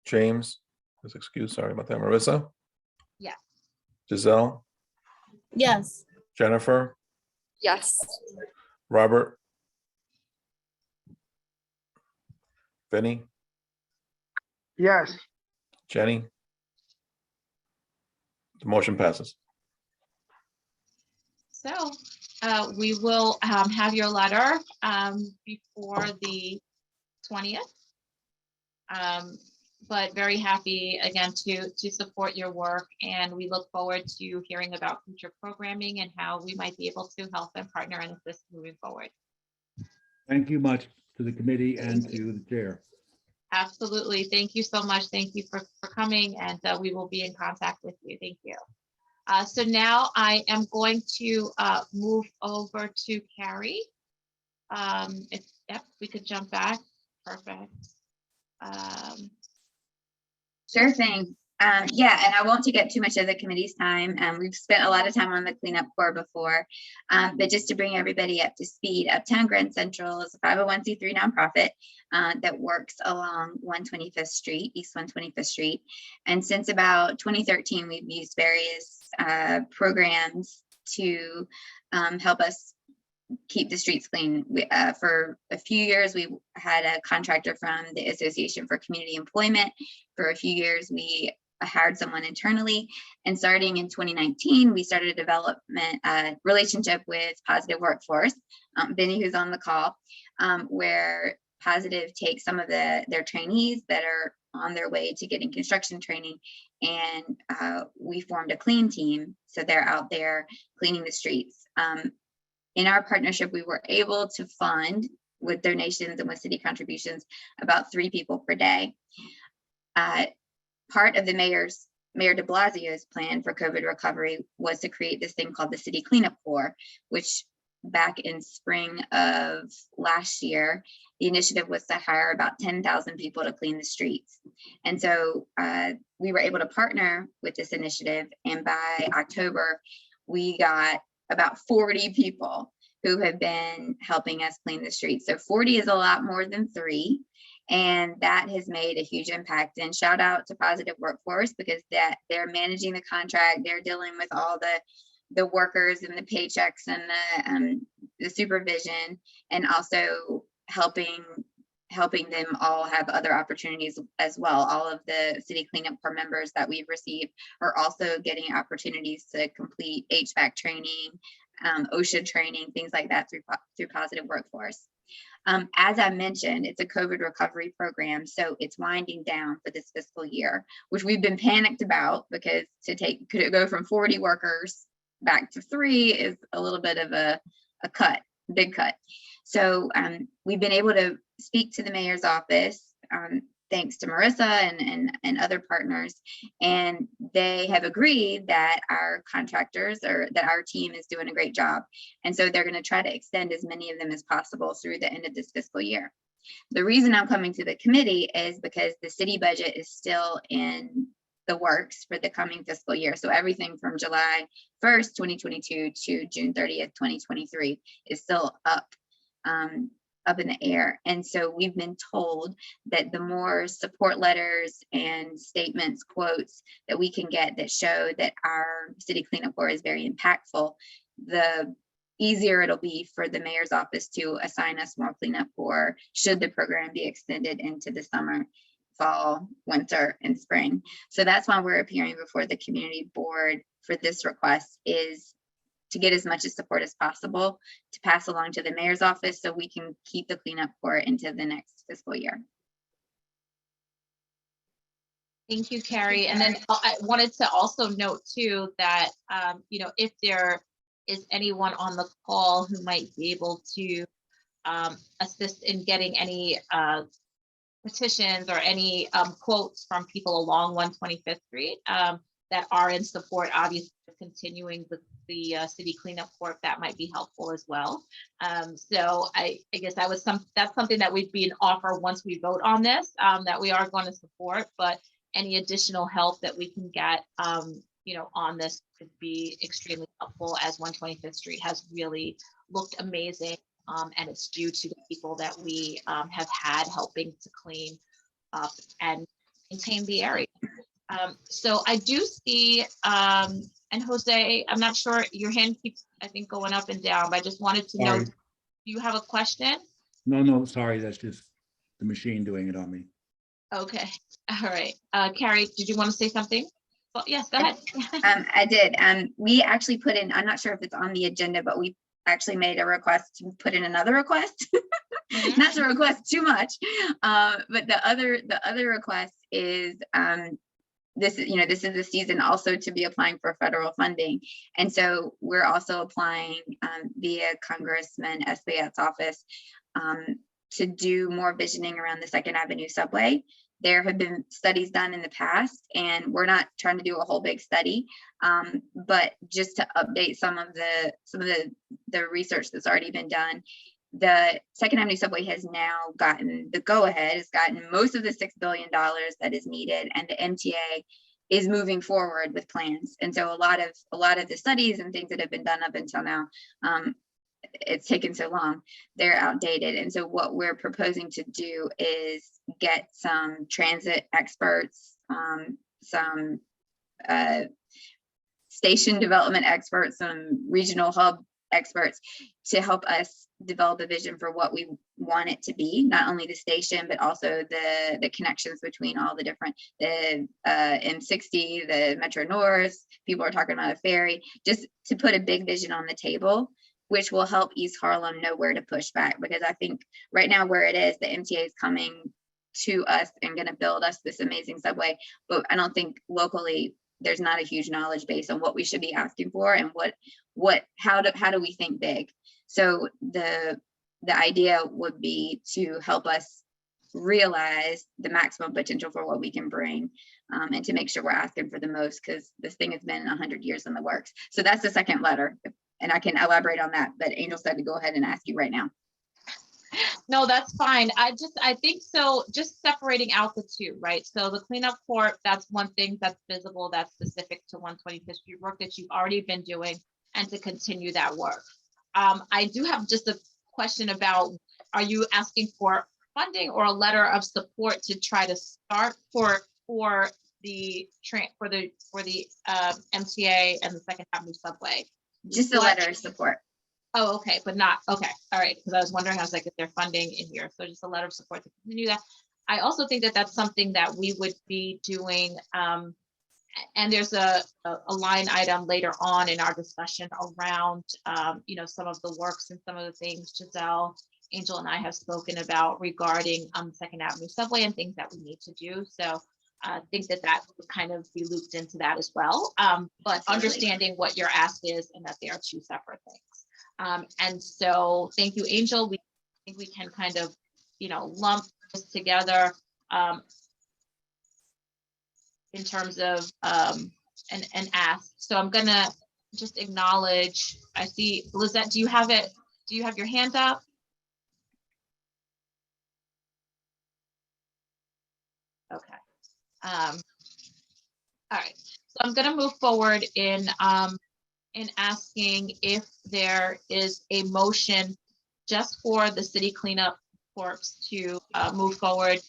James, is excused, sorry about that. Marissa, Yes. Giselle, Yes. Jennifer, Yes. Robert, Vinny, Yes. Jenny. The motion passes. So we will have your letter before the 20th. But very happy again to support your work, and we look forward to hearing about future programming and how we might be able to help and partner and assist moving forward. Thank you much to the committee and to the chair. Absolutely. Thank you so much. Thank you for coming, and we will be in contact with you. Thank you. So now I am going to move over to Carrie. If we could jump back. Perfect. Sure thing. Yeah, and I won't take up too much of the committee's time. We've spent a lot of time on the cleanup corps before, but just to bring everybody up to speed, Uptown Grand Central is a 501c3 nonprofit that works along 125th Street, East 125th Street. And since about 2013, we've used various programs to help us keep the streets clean. For a few years, we had a contractor from the Association for Community Employment. For a few years, we hired someone internally. And starting in 2019, we started a development relationship with Positive Workforce, Benny, who's on the call, where Positive takes some of their trainees that are on their way to getting construction training, and we formed a clean team. So they're out there cleaning the streets. In our partnership, we were able to fund, with donations and with city contributions, about 3 people per day. Part of the Mayor de Blasio's plan for COVID recovery was to create this thing called the City Cleanup Corps, which back in spring of last year, the initiative was to hire about 10,000 people to clean the streets. And so we were able to partner with this initiative. And by October, we got about 40 people who have been helping us clean the streets. So 40 is a lot more than 3. And that has made a huge impact. And shout out to Positive Workforce, because they're managing the contract, they're dealing with all the workers and the paychecks and the supervision, and also helping them all have other opportunities as well. All of the City Cleanup Corps members that we've received are also getting opportunities to complete HVAC training, OSHA training, things like that through Positive Workforce. As I mentioned, it's a COVID recovery program, so it's winding down for this fiscal year, which we've been panicked about, because could it go from 40 workers back to 3 is a little bit of a big cut. So we've been able to speak to the mayor's office, thanks to Marissa and other partners, and they have agreed that our contractors, or that our team, is doing a great job. And so they're going to try to extend as many of them as possible through the end of this fiscal year. The reason I'm coming to the committee is because the city budget is still in the works for the coming fiscal year. So everything from July 1st, 2022 to June 30th, 2023 is still up in the air. And so we've been told that the more support letters and statements, quotes that we can get that show that our City Cleanup Corps is very impactful, the easier it'll be for the mayor's office to assign us more cleanup corps, should the program be extended into the summer, fall, winter, and spring. So that's why we're appearing before the community board for this request, is to get as much support as possible to pass along to the mayor's office, so we can keep the cleanup corps into the next fiscal year. Thank you, Carrie. And then I wanted to also note too that, if there is anyone on the call who might be able to assist in getting any petitions or any quotes from people along 125th Street that are in support, obviously, of continuing the city cleanup corp, that might be helpful as well. So I guess that's something that would be an offer once we vote on this, that we are going to support, but any additional help that we can get, on this could be extremely helpful, as 125th Street has really looked amazing. And it's due to the people that we have had helping to clean up and maintain the area. So I do see, and Jose, I'm not sure, your hand keeps, I think, going up and down, but I just wanted to know, Sorry. do you have a question? No, sorry, that's just the machine doing it on me. Okay, all right. Carrie, did you want to say something? Well, yes, go ahead. I did. We actually put in, I'm not sure if it's on the agenda, but we actually made a request to put in another request. Not to request too much, but the other request is this is the season also to be applying for federal funding, and so we're also applying via Congressman Espaillat's office to do more visioning around the 2nd Avenue subway. There have been studies done in the past, and we're not trying to do a whole big study, but just to update some of the research that's already been done. The 2nd Avenue subway has now gotten the go-ahead, has gotten most of the $6 billion that is needed, and the MTA is moving forward with plans. And so a lot of the studies and things that have been done up until now, it's taken so long, they're outdated. And so what we're proposing to do is get some transit experts, some station development experts, some regional hub experts to help us develop a vision for what we want it to be, not only the station, but also the connections between all the different, the M60, the Metro North, people are talking about a ferry, just to put a big vision on the table, which will help East Harlem know where to push back. Because I think right now where it is, the MTA is coming to us and going to build us this amazing subway, but I don't think locally there's not a huge knowledge base on what we should be asking for and how do we think big. So the idea would be to help us realize the maximum potential for what we can bring, and to make sure we're asking for the most, because this thing has been 100 years in the works. So that's the second letter, and I can elaborate on that, but Angel said to go ahead and ask you right now. No, that's fine. I think so, just separating out the two, right? So the cleanup corp, that's one thing that's visible, that's specific to 125th Street work that you've already been doing, and to continue that work. I do have just a question about, are you asking for funding or a letter of support to try to start for the MTA and the 2nd Avenue subway? Just a letter of support. Oh, okay, but not, okay, all right, because I was wondering, I was like, if they're funding in here, so just a letter of support to continue that. I also think that that's something that we would be doing, and there's a line item later on in our discussion around, some of the works and some of the things Giselle, Angel, and I have spoken about regarding 2nd Avenue subway and things that we need to do. So I think that would kind of be looped into that as well. But understanding what your ask is and that they are two separate things. And so thank you, Angel. I think we can kind of, lump this together in terms of and ask. So I'm gonna just acknowledge, I see, Lizette, do you have it? Do you have your hand up? Okay. All right. So I'm gonna move forward in asking if there is a motion just for the city cleanup corps to move forward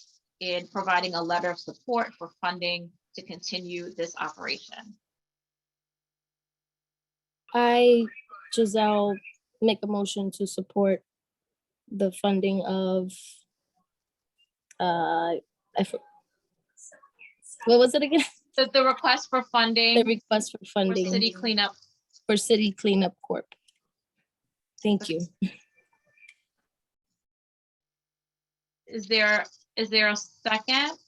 in providing a letter of support for funding to continue this operation. I, Giselle, make a motion to support the funding of, what was it again? The request for funding. The request for funding. For city cleanup. For City Cleanup Corp. Thank you. Is there a second?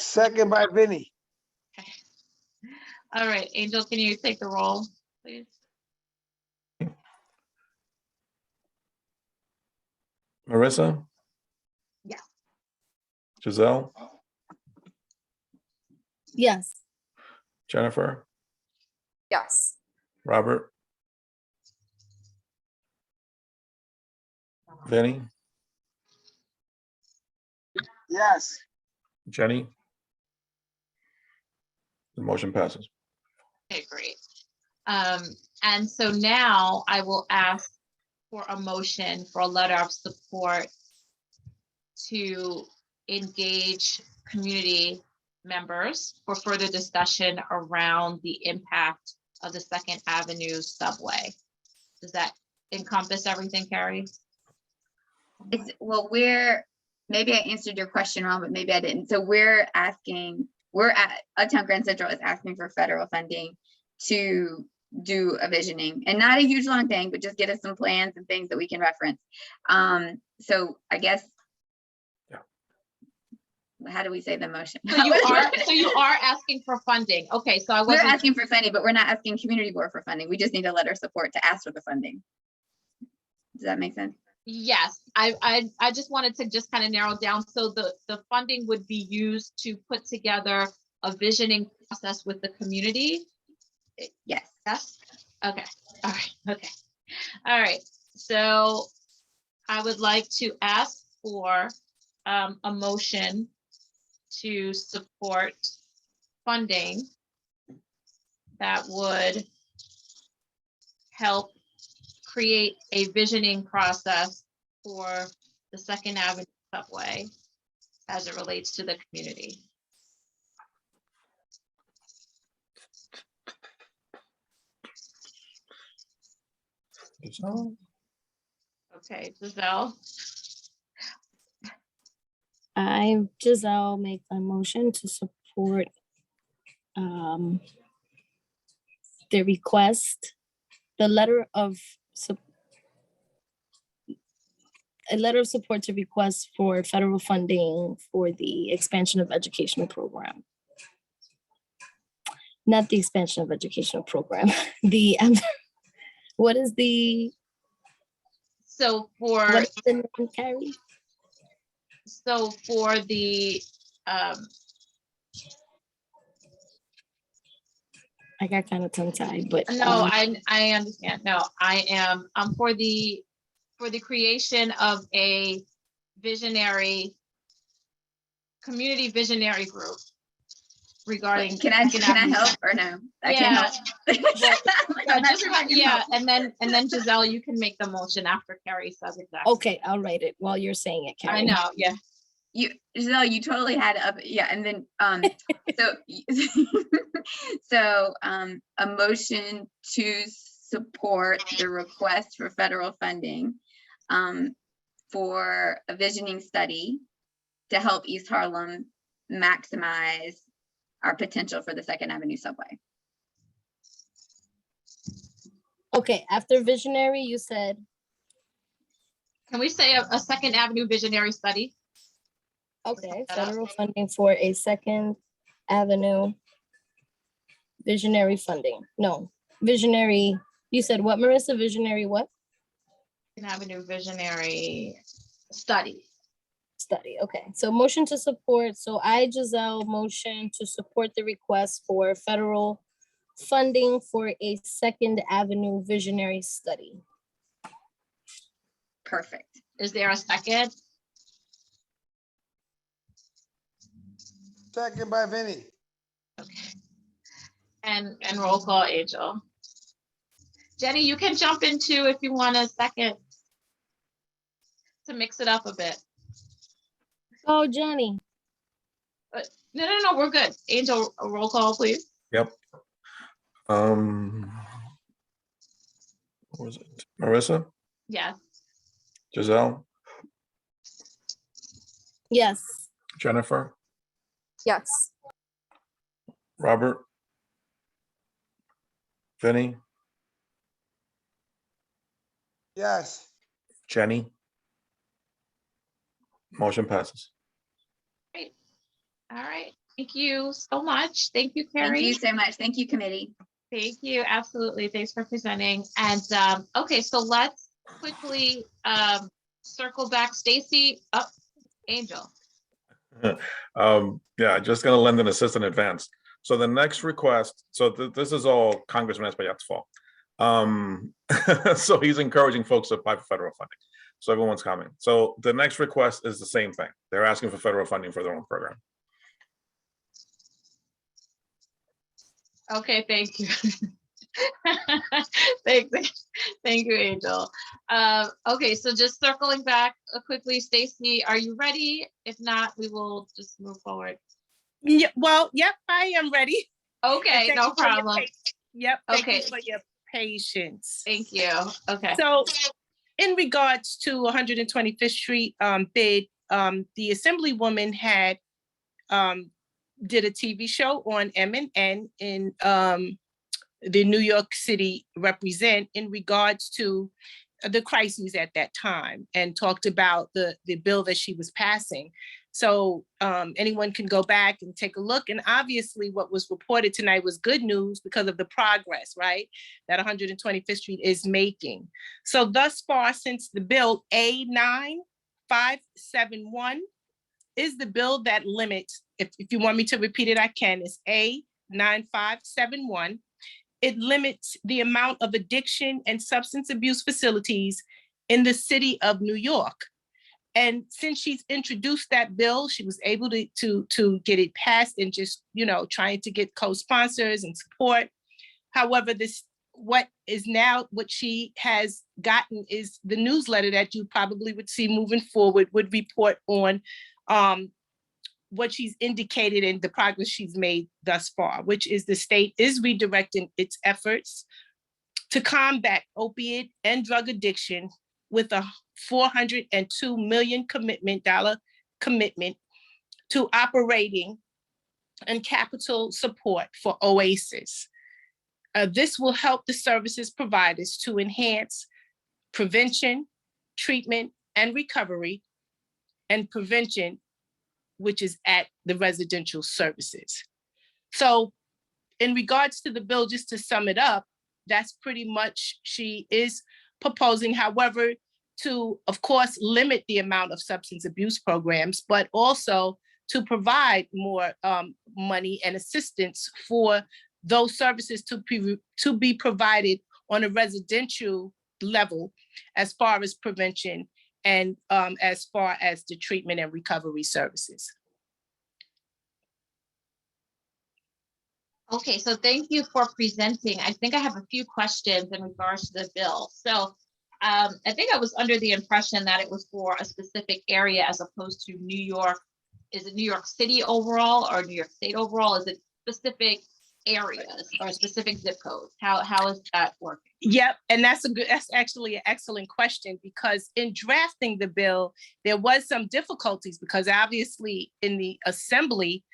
Second by Vinny. All right, Angel, can you take the roll, please? Marissa, Yeah. Giselle, Yes. Jennifer, Yes. Robert, Vinny, Yes. Jenny. The motion passes. Okay, great. And so now I will ask for a motion for a letter of support to engage community members for further discussion around the impact of the Second Avenue subway. Does that encompass everything, Carrie? Well, maybe I answered your question wrong, but maybe I didn't. So Uptown Grand Central is asking for federal funding to do a visioning, and not a huge long thing, but just get us some plans and things that we can reference. So I guess, Yeah. How do we say the motion? So you are asking for funding. Okay, so We're asking for funding, but we're not asking community board for funding. We just need a letter of support to ask for the funding. Does that make sense? Yes, I just wanted to just kind of narrow down. So the funding would be used to put together a visioning process with the community. Yes. Yes. Okay. All right. Okay. All right. So I would like to ask for a motion to support funding that would help create a visioning process for the Second Avenue subway as it relates to the community. Okay, Giselle. Giselle, make a motion to support the request, a letter of support to request for federal funding for the expansion of educational program. Not the expansion of educational program. What is the? So for What's the name, Carrie? So for the I got kind of tongue tied, but no, I understand. No, I am for the creation of a community visionary group regarding. Can I help or no? I Yeah. can't help. Yeah, and then Giselle, you can make the motion after Carrie says exactly. okay, I'll write it while you're saying it, Carrie. I know, yeah. Giselle, you totally had it up. Yeah, and then so a motion to support the request for federal funding for a visioning study to help East Harlem maximize our potential for the Second Avenue subway. Okay, after visionary, you said? Can we say a Second Avenue visionary study? Okay, federal funding for a Second Avenue visionary funding. No, visionary, you said what, Marissa? Visionary what? Second Avenue visionary study. Study, okay. So motion to support. So I, Giselle, motion to support the request for federal funding for a Second Avenue visionary study. Perfect. Is there a second? Second by Vinny. Okay. And roll call, Angel. Jenny, you can jump in too if you want a second to mix it up a bit. Oh, Jenny. No, we're good. Angel, a roll call, please. Yep. What was it? Marissa, Yes. Giselle, Yes. Jennifer, Yes. Robert, Vinny, Yes. Jenny. Motion passes. All right. Thank you so much. Thank you, Thank Carrie. you so much. Thank you, committee. Thank you. Absolutely. Thanks for presenting. And okay, so let's quickly circle back. Stacy, up, Angel. Yeah, just gonna lend an assist in advance. So the next request, so this is all Congressman Espaillat's fault. So he's encouraging folks to apply for federal funding. So everyone's coming. So the next request is the same thing. They're asking for federal funding for their own program. Okay, thank you. Thank you, Angel. Okay, so just circling back quickly, Stacy, are you ready? If not, we will just move forward. Yeah, well, yep, I am ready. Okay, no problem. Yep, thank Okay. you for your patience. Thank you. Okay. So in regards to 125th Street bid, the Assemblywoman had did a TV show on MNN in the New York City Represent in regards to the crises at that time, and talked about the bill that she was passing. So anyone can go back and take a look. And obviously what was reported tonight was good news because of the progress, right, that 125th Street is making. So thus far, since the bill A9571 is the bill that limits, if you want me to repeat it, I can, it's A9571. It limits the amount of addiction and substance abuse facilities in the city of New York. And since she's introduced that bill, she was able to get it passed and just, trying to get co-sponsors and support. However, what she has gotten is the newsletter that you probably would see moving forward would report on what she's indicated in the progress she's made thus far, which is the state is redirecting its efforts to combat opiate and drug addiction with a $402 million commitment to operating and capital support for OASIS. This will help the services providers to enhance prevention, treatment, and recovery, and prevention, which is at the residential services. So in regards to the bill, just to sum it up, that's pretty much, she is proposing, however, to, of course, limit the amount of substance abuse programs, but also to provide more money and assistance for those services to be provided on a residential level as far as prevention and as far as the treatment and recovery services. Okay, so thank you for presenting. I think I have a few questions in regards to the bill. So I think I was under the impression that it was for a specific area as opposed to New York. Is it New York City overall or New York State overall? Is it specific areas or specific zip codes? How is that working? Yep, and that's actually an excellent question, because in drafting the bill, there was some difficulties because obviously in the assembly,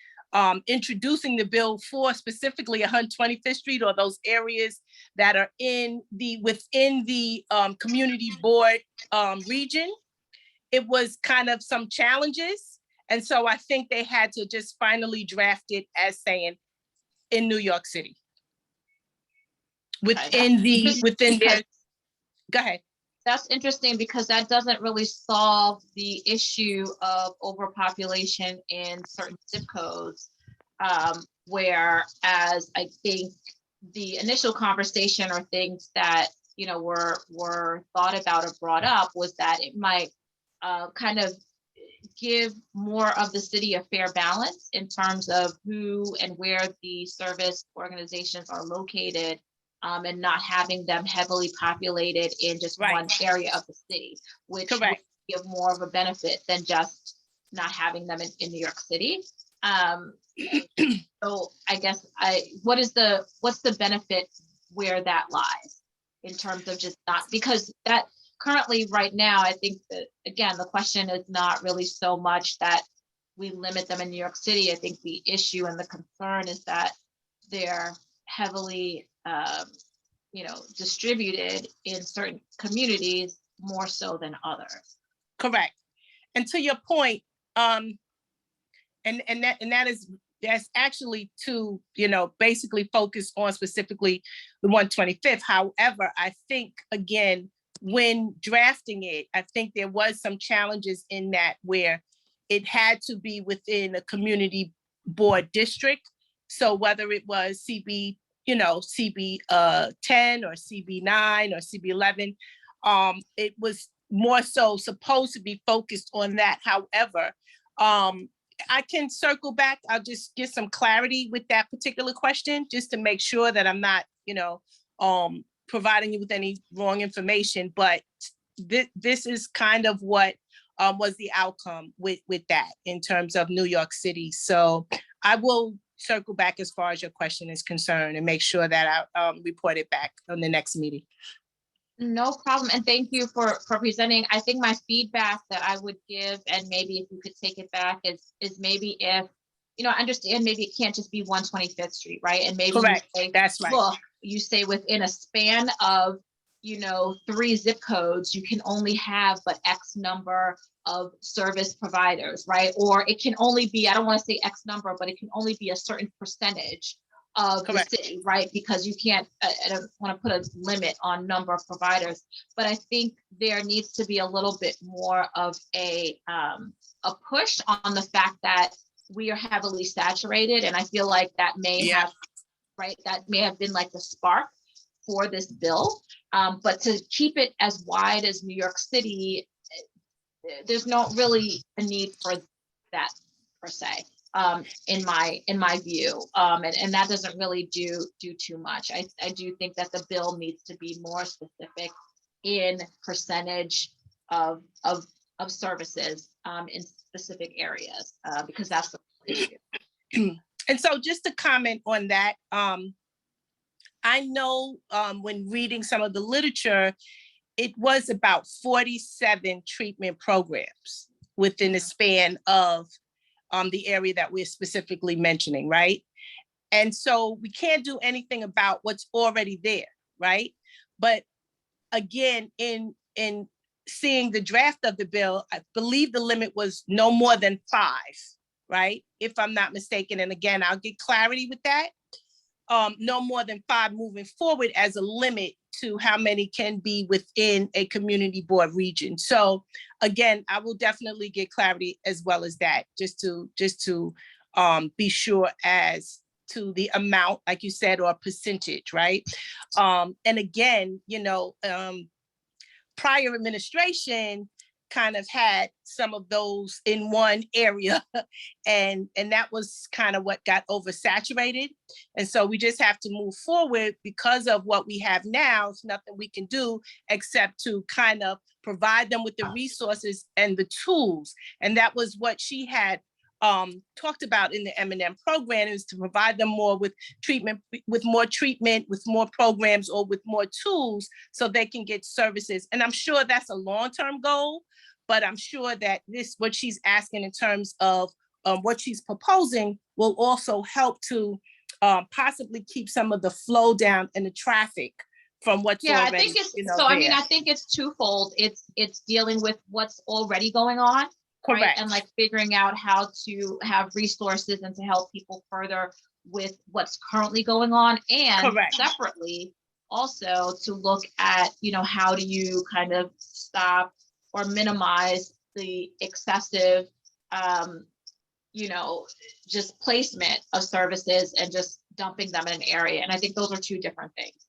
introducing the bill for specifically 125th Street or those areas that are within the community board region, it was kind of some challenges. And so I think they had to just finally draft it as saying in New York City. Within their, go ahead. That's interesting because that doesn't really solve the issue of overpopulation in certain zip codes. Whereas I think the initial conversation or things that, were thought about or brought up was that it might kind of give more of the city a fair balance in terms of who and where the service organizations are located. And not having them heavily populated in just one area of the city, which would give more of a benefit than just not having them in New York City. So I guess what's the benefit where that lies in terms of just not, because that currently right now, I think that, again, the question is not really so much that we limit them in New York City. I think the issue and the concern is that they're heavily distributed in certain communities more so than others. Correct. And to your point, and that is that's actually to, basically focus on specifically the 125th. However, I think, again, when drafting it, I think there was some challenges in that where it had to be within a community board district. So whether it was CB, CB 10 or CB 9 or CB 11, it was more so supposed to be focused on that. However, I can circle back. I'll just get some clarity with that particular question, just to make sure that I'm not, providing you with any wrong information. But this is kind of what was the outcome with that in terms of New York City. So I will circle back as far as your question is concerned and make sure that I report it back on the next meeting. No problem. And thank you for presenting. I think my feedback that I would give, and maybe if you could take it back, is maybe if, I understand maybe it can't just be 125th Street, right? And maybe Correct. you say, That's right. look, you say within a span of, 3 zip codes, you can only have but X number of service providers, right? Or it can only be, I don't want to say X number, but it can only be a certain percentage of Correct. the city, right? Because you can't, I don't want to put a limit on number of providers, but I think there needs to be a little bit more of a push on the fact that we are heavily saturated. And I feel like that may have, right, that may have been like the spark for this bill. But to keep it as wide as New York City, there's not really a need for that per se. In my view, and that doesn't really do too much. I do think that the bill needs to be more specific in percentage of services in specific areas, because that's the issue. And so just to comment on that, I know when reading some of the literature, it was about 47 treatment programs within the span of the area that we're specifically mentioning, right? And so we can't do anything about what's already there, right? But again, in seeing the draft of the bill, I believe the limit was no more than 5, right? If I'm not mistaken. And again, I'll get clarity with that. No more than 5 moving forward as a limit to how many can be within a community board region. So again, I will definitely get clarity as well as that, just to be sure as to the amount, like you said, or percentage, right? And again, prior administration kind of had some of those in one area, and that was kind of what got oversaturated. And so we just have to move forward because of what we have now. It's nothing we can do except to kind of provide them with the resources and the tools. And that was what she had talked about in the M&M program, is to provide them more with treatment, with more programs, or with more tools so they can get services. And I'm sure that's a long-term goal, but I'm sure that what she's asking in terms of what she's proposing will also help to possibly keep some of the flow down in the traffic from what's already, I think it's so. I mean, I think it's twofold. It's dealing with what's already going on, correct, right? And like figuring out how to have resources and to help people further with what's currently going on, and correct, separately also to look at, how do you kind of stop or minimize the excessive, just placement of services and just dumping them in an area. And I think those are two different things.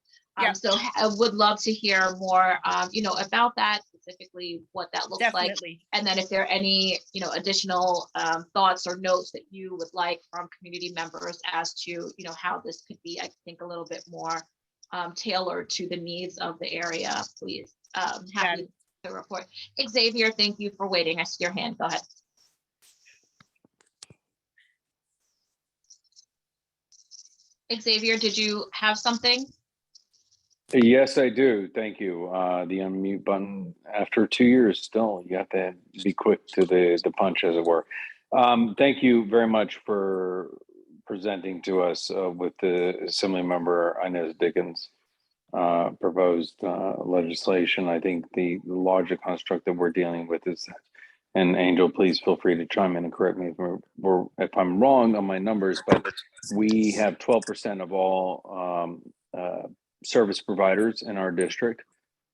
So I would love to hear more, about that, specifically what that looks definitely like. And then if there are any, additional thoughts or notes that you would like from community members as to, how this could be, I think, a little bit more tailored to the needs of the area, please. Happy to report. Xavier, thank you for waiting. I see your hand. Go ahead. Xavier, did you have something? Yes, I do. Thank you. The unmute button, after 2 years, still, you have to be quick to the punch, as it were. Thank you very much for presenting to us with the Assemblymember Inez Dickens proposed legislation. I think the larger construct that we're dealing with is and Angel, please feel free to chime in and correct me if I'm wrong on my numbers, but we have 12% of all service providers in our district,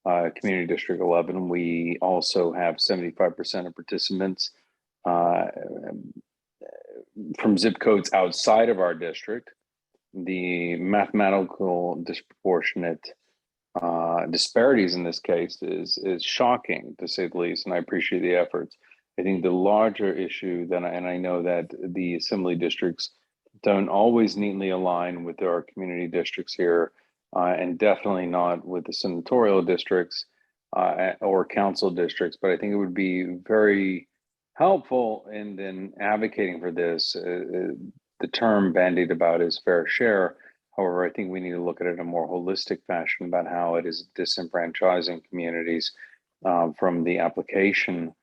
Community District 11. We also have 75% of participants from zip codes outside of our district. The mathematical disproportionate disparities in this case is shocking, to say the least, and I appreciate the efforts. I think the larger issue that, and I know that the assembly districts don't always neatly align with our community districts here, and definitely not with the senatorial districts or council districts, but I think it would be very helpful in advocating for this. The term bandied about is fair share. However, I think we need to look at it in a more holistic fashion about how it is disenfranchising communities from the application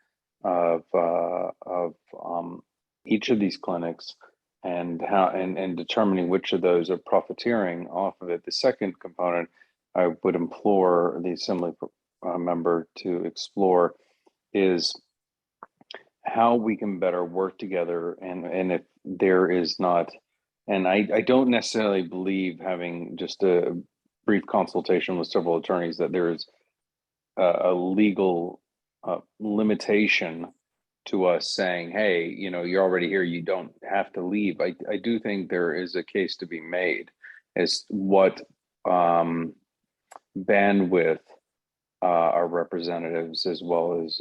of each of these clinics, and how and determining which of those are profiteering off of it. The second component I would implore the assembly member to explore is how we can better work together, and if there is not, and I don't necessarily believe, having just a brief consultation with several attorneys, that there is a legal limitation to us saying, hey, you know, you're already here, you don't have to leave. I do think there is a case to be made as what bandwidth our representatives, as well as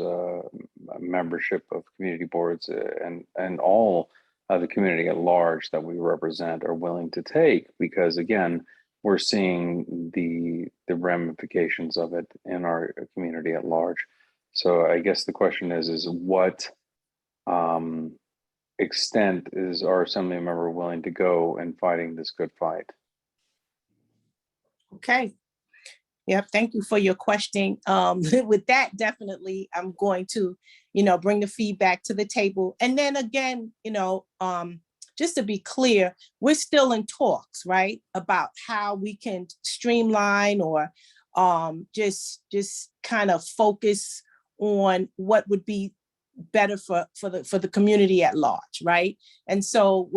membership of community boards and all of the community at large that we represent, are willing to take, because again, we're seeing the ramifications of it in our community at large. So I guess the question is what extent is our assembly member willing to go in fighting this good fight? Okay. Yep, thank you for your question. With that, definitely, I'm going to, bring the feedback to the table. And then again, just to be clear, we're still in talks, right? About how we can streamline or just kind of focus on what would be better for the community at large, right? And so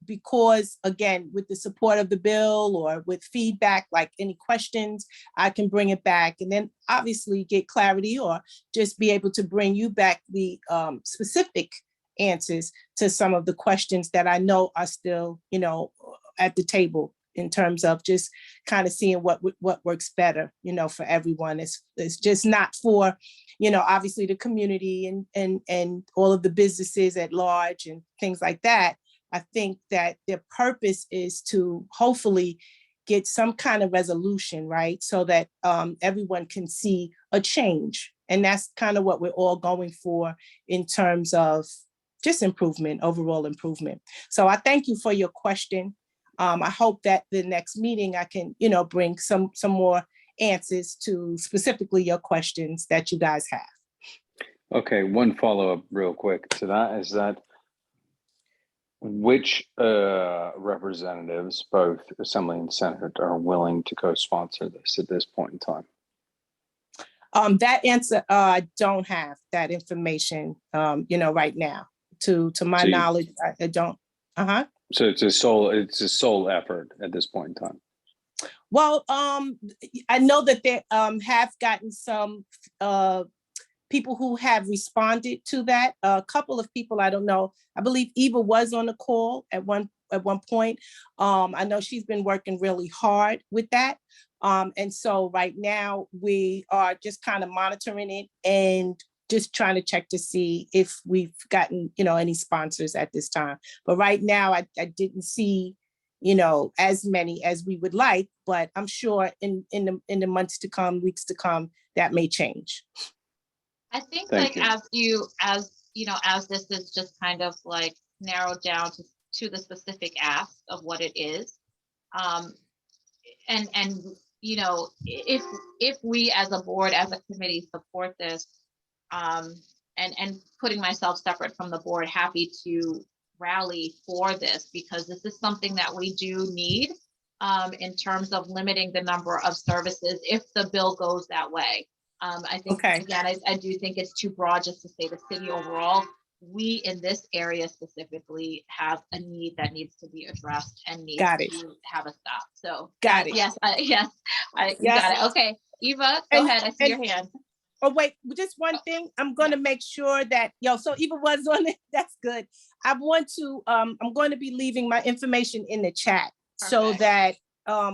because again, with the support of the bill or with feedback, like any questions, I can bring it back and then obviously get clarity, or just be able to bring you back the specific answers to some of the questions that I know are still, at the table, in terms of just kind of seeing what works better, for everyone. It's just not for, obviously the community and all of the businesses at large and things like that. I think that their purpose is to hopefully get some kind of resolution, right? So that everyone can see a change. And that's kind of what we're all going for in terms of just improvement, overall improvement. So I thank you for your question. I hope that the next meeting I can, bring some more answers to specifically your questions that you guys have. Okay, one follow-up real quick to that is that which representatives, both Assembly and Senate, are willing to co-sponsor this at this point in time? That answer, I don't have that information, right now. To my knowledge, I don't. So it's a sole effort at this point in time. Well, I know that they have gotten some people who have responded to that. A couple of people, I don't know. I believe Eva was on the call at one point. I know she's been working really hard with that. And so right now we are just kind of monitoring it and just trying to check to see if we've gotten, any sponsors at this time. But right now I didn't see, as many as we would like, but I'm sure in the months to come, weeks to come, that may change. I think Thank you. as this is just kind of like narrowed down to the specific ask of what it is. If we as a board, as a committee support this, and putting myself separate from the board, happy to rally for this, because this is something that we do need in terms of limiting the number of services if the bill goes that way. I think, Okay. again, I do think it's too broad just to say the city overall. We in this area specifically have a need that needs to be addressed and needs Got it. to have a stop. So Got it. yes, you Yes. got it. Okay, Eva, go And- ahead. I see your hand. Oh, wait, just one thing. I'm going to make sure that, so Eva was on it. That's good. I want to, I'm going to be leaving my information in the chat so Perfect. that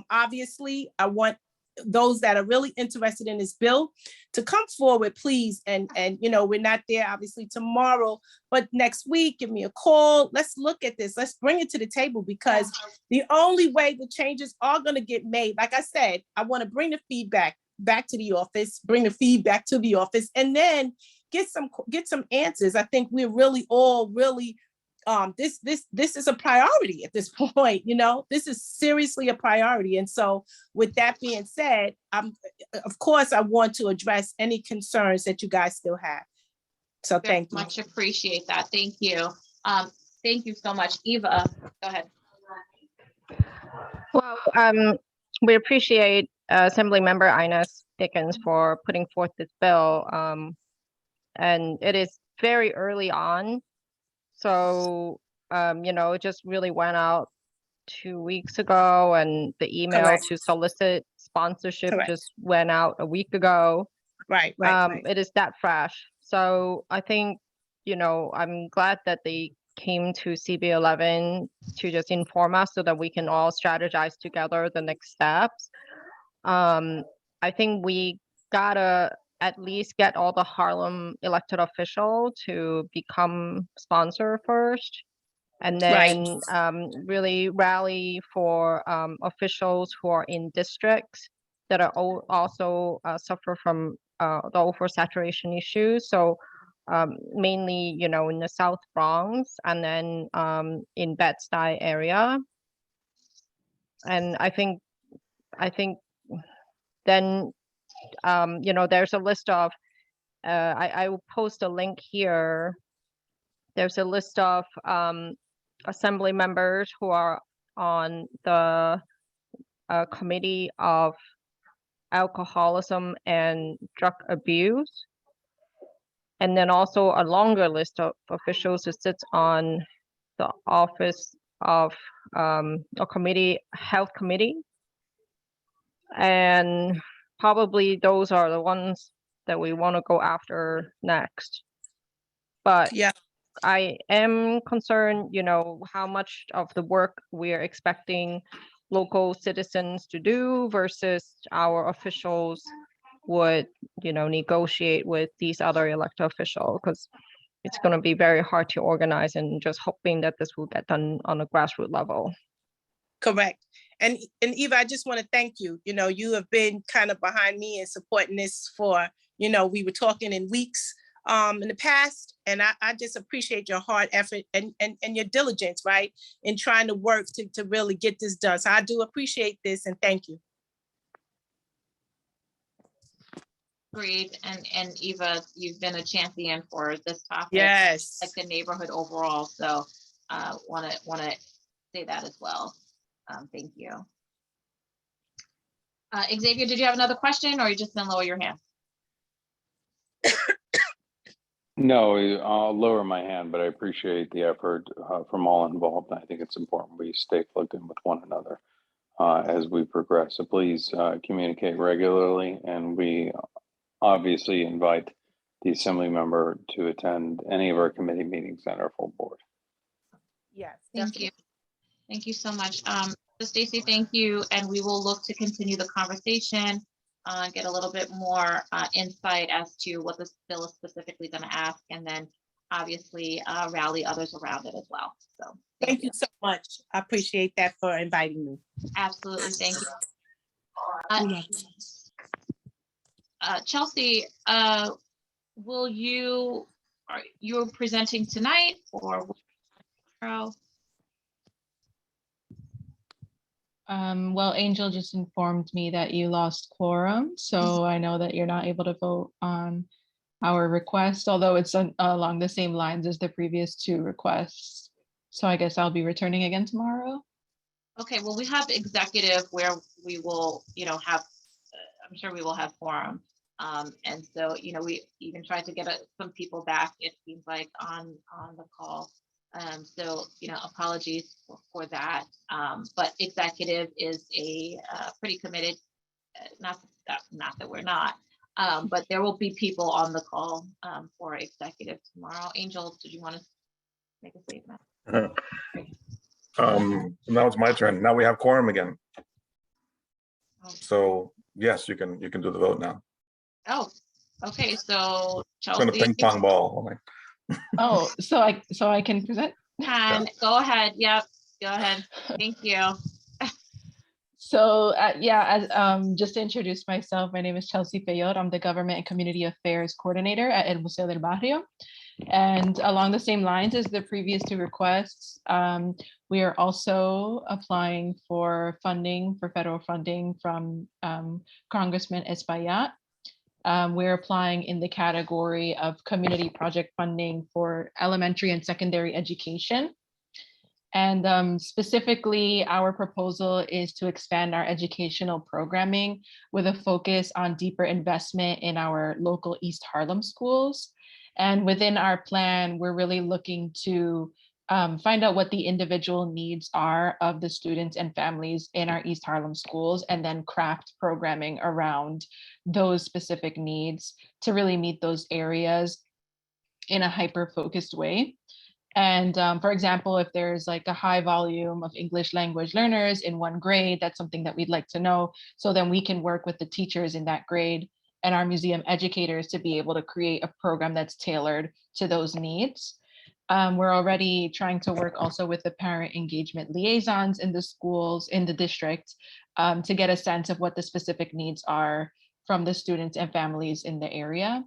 obviously I want those that are really interested in this bill to come forward, please. And we're not there obviously tomorrow, but next week, give me a call. Let's look at this. Let's bring it to the table, because the only way the changes are going to get made, like I said, I want to bring the feedback back to the office, bring the feedback to the office, and then get some answers. I think we're really all this is a priority at this point. This is seriously a priority. And so with that being said, of course I want to address any concerns that you guys still have. So Very thank you. much appreciate that. Thank you. Thank you so much. Eva, go ahead. Well, we appreciate Assemblymember Inez Dickens for putting forth this bill. And it is very early on. So, it just really went out 2 weeks ago, and the email Correct. to solicit sponsorship Correct. just went out a week ago. Right. It is that fresh. So I think, I'm glad that they came to CB11 to just inform us so that we can all strategize together the next steps. I think we gotta at least get all the Harlem elected official to become sponsor first, and then really rally for officials who are in districts that are also suffer from the oversaturation issues. So mainly, in the South Bronx, and then in Bed-Stuy area. And I think then, there's a list of, I will post a link here. There's a list of assembly members who are on the committee of alcoholism and drug abuse. And then also a longer list of officials who sits on the office of a health committee. And probably those are the ones that we want to go after next. But Yeah. I am concerned, how much of the work we're expecting local citizens to do versus our officials would, negotiate with these other elected officials, because it's going to be very hard to organize, and just hoping that this will get done on a grassroots level. Correct. And Eva, I just want to thank you. You have been kind of behind me and supporting this for, we were talking in weeks in the past, and I just appreciate your hard effort and your diligence, right, in trying to work to really get this done. So I do appreciate this, and thank you. Agreed. And Eva, you've been a champion for this topic. Yes. Like the neighborhood overall. So want to say that as well. Thank you. Xavier, did you have another question, or are you just gonna lower your hand? No, I'll lower my hand, but I appreciate the effort from all involved. I think it's important we stay plugged in with one another as we progress. So please communicate regularly, and we obviously invite the assembly member to attend any of our committee meetings and our full board. Yes. Thank you. Thank you so much. So Stacy, thank you. And we will look to continue the conversation, get a little bit more insight as to what this bill is specifically going to ask, and then obviously rally others around it as well. So thank you so much. I appreciate that for inviting me. Absolutely. Thank you. Chelsea, are you presenting tonight or tomorrow? Well, Angel just informed me that you lost quorum, so I know that you're not able to vote on our request, although it's along the same lines as the previous two requests. So I guess I'll be returning again tomorrow. Okay, well, we have executive where we will, have, I'm sure we will have quorum. And so, we even tried to get some people back, it seems like, on the call. So, apologies for that. But executive is a pretty committed, not that we're not, but there will be people on the call for executive tomorrow. Angel, did you want to make a statement? Now it's my turn. Now we have quorum again. Oh. So yes, you can do the vote now. Oh, okay. So It's been a Chelsea, ping pong ball. Oh, so I can present? and go ahead. Yep, go ahead. Thank you. So yeah, as just to introduce myself, my name is Chelsea Fayot. I'm the Government and Community Affairs Coordinator at El Museo del Barrio. And along the same lines as the previous two requests, we are also applying for federal funding from Congressman Espaillat. We're applying in the category of community project funding for elementary and secondary education. And specifically, our proposal is to expand our educational programming with a focus on deeper investment in our local East Harlem schools. And within our plan, we're really looking to find out what the individual needs are of the students and families in our East Harlem schools, and then craft programming around those specific needs to really meet those areas in a hyper-focused way. And for example, if there's like a high volume of English language learners in one grade, that's something that we'd like to know. So then we can work with the teachers in that grade and our museum educators to be able to create a program that's tailored to those needs. We're already trying to work also with the parent engagement liaisons in the schools, in the district, to get a sense of what the specific needs are from the students and families in the area.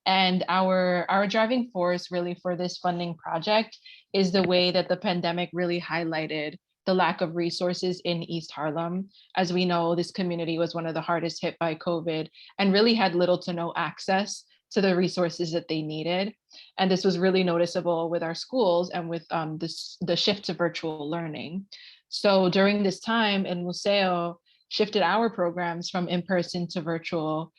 And our driving force really for this funding project is the way that the pandemic really highlighted the lack of resources in East Harlem. As we know, this community was one of the hardest hit by COVID and really had little to no access to the resources that they needed. And this was really noticeable with our schools and with the shift to virtual learning. So during this time, El Museo shifted our programs from in-person to virtual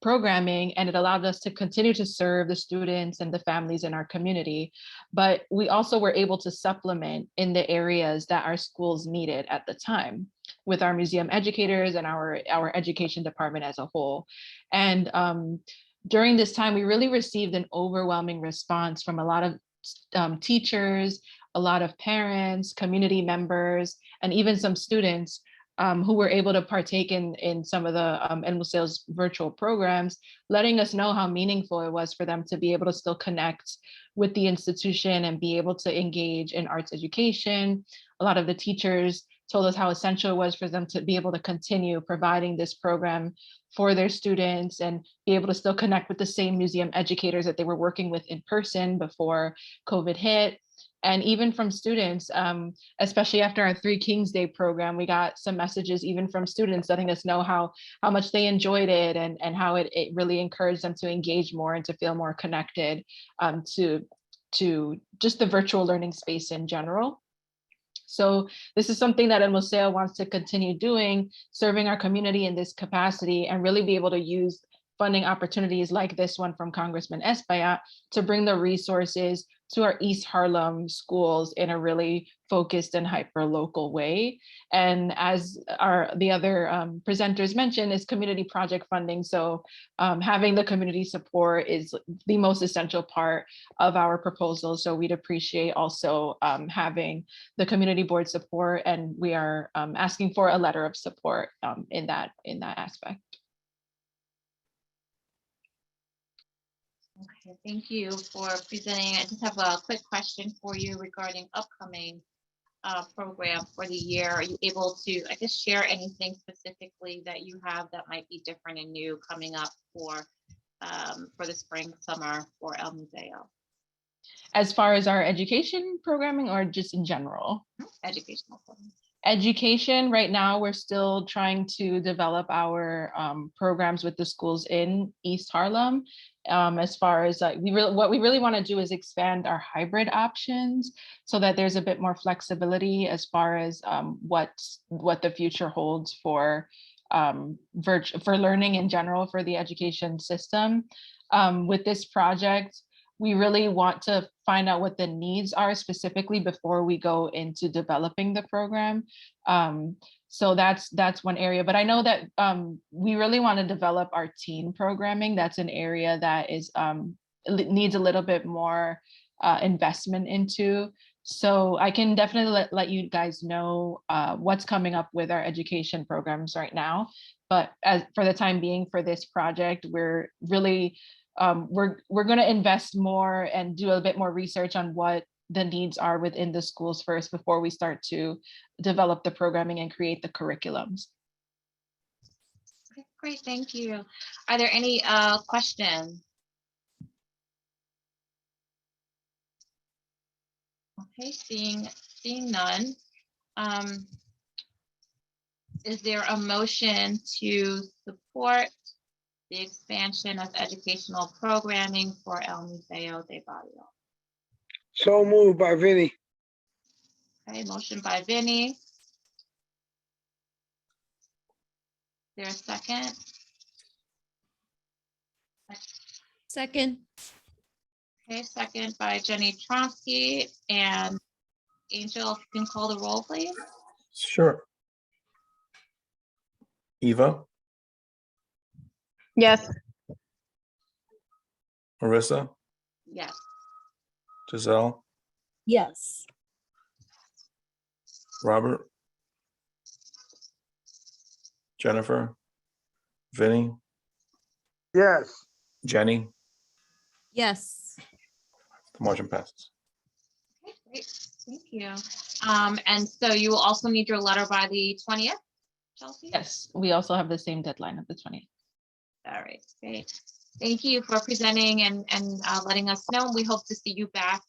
programming, and it allowed us to continue to serve the students and the families in our community. But we also were able to supplement in the areas that our schools needed at the time with our museum educators and our education department as a whole. And during this time, we really received an overwhelming response from a lot of teachers, a lot of parents, community members, and even some students who were able to partake in some of the El Museo's virtual programs, letting us know how meaningful it was for them to be able to still connect with the institution and be able to engage in arts education. A lot of the teachers told us how essential it was for them to be able to continue providing this program for their students and be able to still connect with the same museum educators that they were working with in person before COVID hit. And even from students, especially after our Three Kings Day program, we got some messages even from students letting us know how much they enjoyed it and how it really encouraged them to engage more and to feel more connected to just the virtual learning space in general. So this is something that El Museo wants to continue doing, serving our community in this capacity and really be able to use funding opportunities like this one from Congressman Espaillat to bring the resources to our East Harlem schools in a really focused and hyper-local way. And as the other presenters mentioned, is community project funding. So having the community support is the most essential part of our proposal. So we'd appreciate also having the community board support, and we are asking for a letter of support in that aspect. Okay, thank you for presenting. I just have a quick question for you regarding upcoming program for the year. Are you able to, I guess, share anything specifically that you have that might be different and new coming up for the spring, summer for El Museo? As far as our education programming or just in general? Educational programming. Education, right now, we're still trying to develop our programs with the schools in East Harlem. As far as what we really want to do is expand our hybrid options so that there's a bit more flexibility as far as what the future holds for for learning in general for the education system. With this project, we really want to find out what the needs are specifically before we go into developing the program. So that's one area, but I know that we really want to develop our teen programming. That's an area that is needs a little bit more investment into. So I can definitely let you guys know what's coming up with our education programs right now. But as for the time being for this project, we're really we're going to invest more and do a bit more research on what the needs are within the schools first before we start to develop the programming and create the curriculums. Okay, great, thank you. Are there any questions? Okay, seeing none. Is there a motion to support the expansion of educational programming for El Museo de Barrio? So moved by Vinny. Okay, motion by Vinny. Is there a second? Second. Okay, second by Jenny Tromsky. And Angel, if you can call the roll, please. Sure. Eva, Yes. Marissa, Yes. Giselle, Yes. Robert, Jennifer, Vinny, Yes. Jenny, Yes. the motion passes. Okay, great, thank you. And so you will also need your letter by the 20th, Chelsea? Yes, we also have the same deadline of the 20th. All right, great. Thank you for presenting and letting us know. We hope to see you back,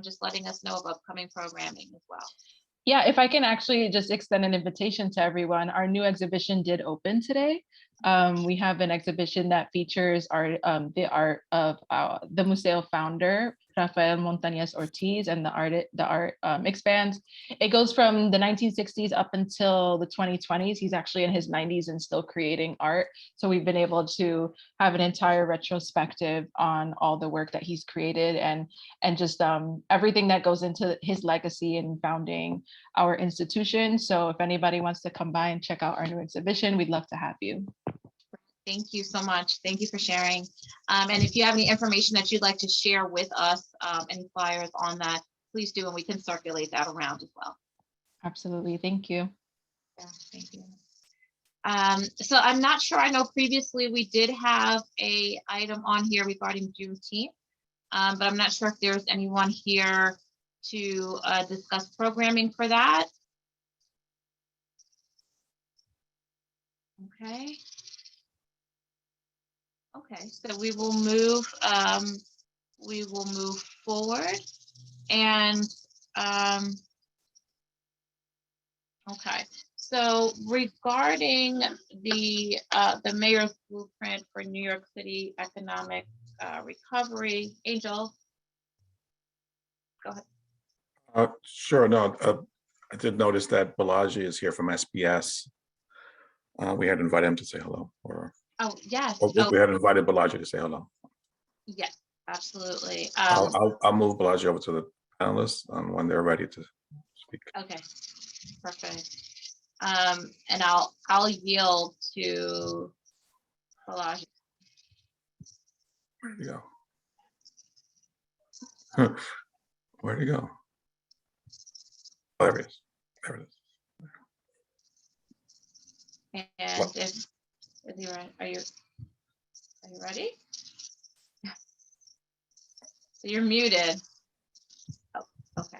just letting us know of upcoming programming as well. Yeah, if I can actually just extend an invitation to everyone, our new exhibition did open today. We have an exhibition that features the art of the Museo founder, Rafael Montañez Ortiz, and the art expands. It goes from the 1960s up until the 2020s. He's actually in his 90s and still creating art. So we've been able to have an entire retrospective on all the work that he's created and just everything that goes into his legacy in founding our institution. So if anybody wants to come by and check out our new exhibition, we'd love to have you. Thank you so much. Thank you for sharing. And if you have any information that you'd like to share with us, any flyers on that, please do, and we can circulate that around as well. Absolutely. Thank you. Yeah, thank you. So I'm not sure, I know previously we did have a item on here regarding Juneteenth, but I'm not sure if there's anyone here to discuss programming for that. Okay. Okay, so we will move forward and okay. So regarding the mayor's blueprint for New York City economic recovery, Angel, go ahead. Sure, no, I did notice that Balaji is here from SBS. We had invited him to say hello, or Oh, yes. we had invited Balaji to say hello. Yes, absolutely. I'll move Balaji over to the panelists when they're ready to speak. Okay, perfect. And I'll yield to Balaji. Where'd he go? Where'd he go? Oh, there he is. There it is. And if you are you ready? So you're muted. Oh, okay.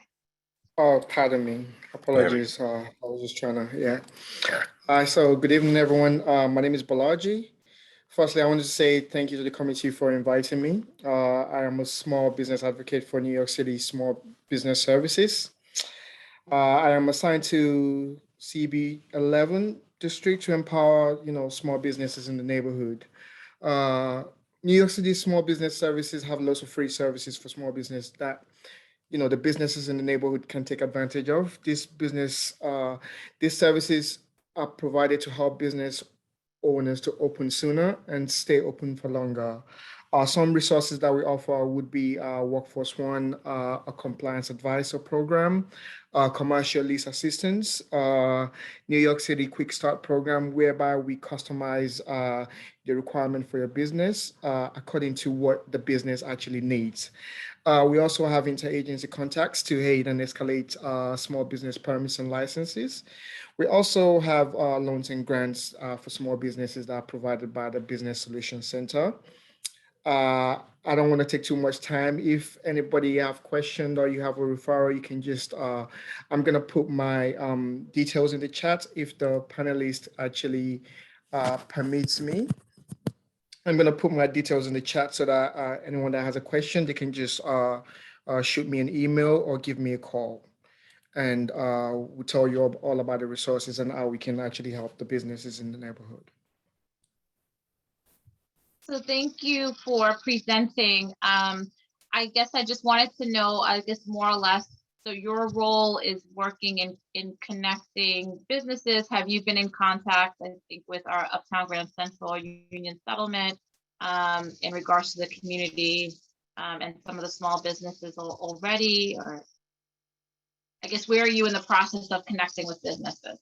Oh, pardon me. Apologies. I was just trying to, yeah. So good evening, everyone. My name is Balaji. Firstly, I want to say thank you to the committee for inviting me. I am a small business advocate for New York City Small Business Services. I am assigned to CB11 district to empower, small businesses in the neighborhood. New York City Small Business Services have lots of free services for small business that the businesses in the neighborhood can take advantage of. These services are provided to help business owners to open sooner and stay open for longer. Some resources that we offer would be Workforce One, a compliance advisor program, commercial lease assistance, New York City Quick Start program, whereby we customize the requirement for your business according to what the business actually needs. We also have interagency contacts to aid and escalate small business permits and licenses. We also have loans and grants for small businesses that are provided by the Business Solutions Center. I don't want to take too much time. If anybody have questions or you have a referral, you can just, I'm going to put my details in the chat if the panelist actually permits me. I'm going to put my details in the chat so that anyone that has a question, they can just shoot me an email or give me a call. And we'll tell you all about the resources and how we can actually help the businesses in the neighborhood. So thank you for presenting. I guess I just wanted to know, I guess more or less, so your role is working in connecting businesses. Have you been in contact, I think, with our Uptown Grand Central Union Settlement in regards to the community and some of the small businesses already? Or I guess, where are you in the process of connecting with businesses?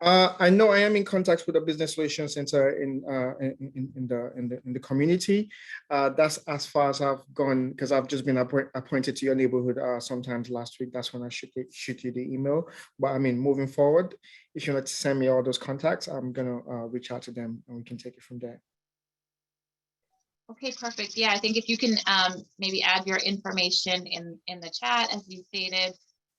I know I am in contact with the Business Solutions Center in the community. That's as far as I've gone because I've just been appointed to your neighborhood sometimes last week. That's when I shoot you the email. But I mean, moving forward, if you want to send me all those contacts, I'm gonna reach out to them and we can take it from there. Okay, perfect. Yeah, I think if you can maybe add your information in the chat as you stated.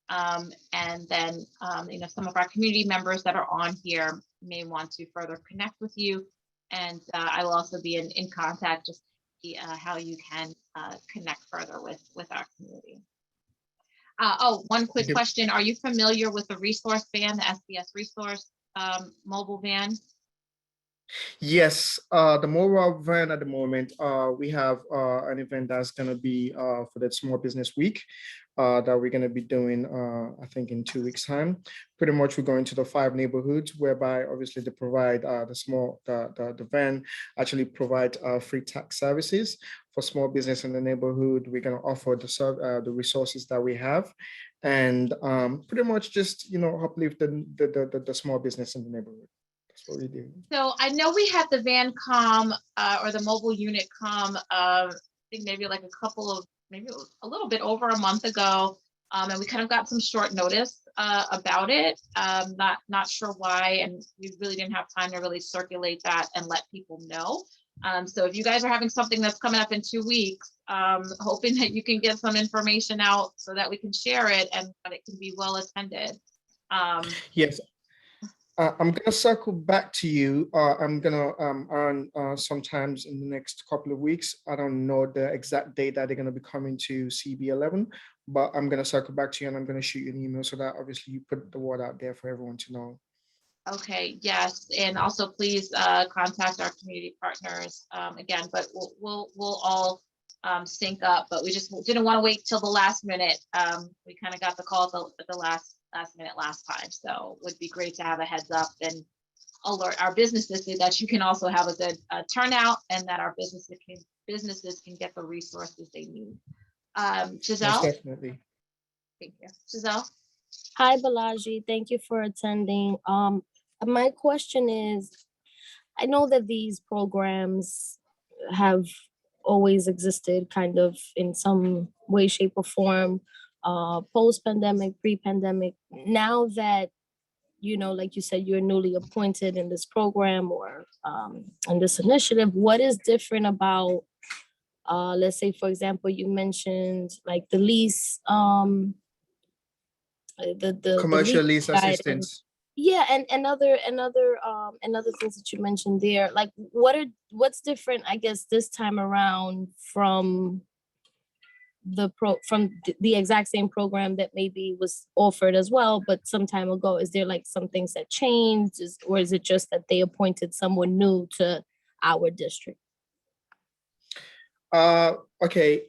And then, you know, some of our community members that are on here may want to further connect with you. And I will also be in contact just to see how you can connect further with our community. Oh, one quick question. Are you familiar with the resource van, the SBS resource mobile van? Yes, the mobile van at the moment, we have an event that's going to be for the Small Business Week that we're going to be doing, I think, in 2 weeks' time. Pretty much, we're going to the 5 neighborhoods, whereby obviously they provide the van actually provide free tax services for small business in the neighborhood. We're going to offer the resources that we have, and pretty much just uplift the small business in the neighborhood. That's what we do. So I know we had the van com or the mobile unit com, I think maybe like maybe a little bit over a month ago. And we kind of got some short notice about it. Not sure why, and we really didn't have time to really circulate that and let people know. So if you guys are having something that's coming up in 2 weeks, hoping that you can get some information out so that we can share it and that it can be well attended. Yes. I'm gonna circle back to you. I'm gonna on sometimes in the next couple of weeks. I don't know the exact date that they're gonna be coming to CB11, but I'm gonna circle back to you and I'm gonna shoot you an email so that obviously you put the word out there for everyone to know. Okay, yes, and also please contact our community partners again, but we'll all sync up, but we just didn't want to wait till the last minute. We kind of got the call at the last minute last time, so it would be great to have a heads up and alert our businesses so that you can also have a good turnout and that our businesses can get the resources they need. Giselle? Most definitely. Thank you. Giselle? Hi, Balaji. Thank you for attending. My question is, I know that these programs have always existed kind of in some way, shape, or form, post-pandemic, pre-pandemic. Now that, like you said, you're newly appointed in this program or in this initiative, what is different about, let's say, for example, you mentioned like the lease, the Commercial lease guidance. assistance. Yeah, and other things that you mentioned there. Like, what's different, I guess, this time around from the exact same program that maybe was offered as well, but some time ago? Is there like some things that changed, or is it just that they appointed someone new to our district? Okay.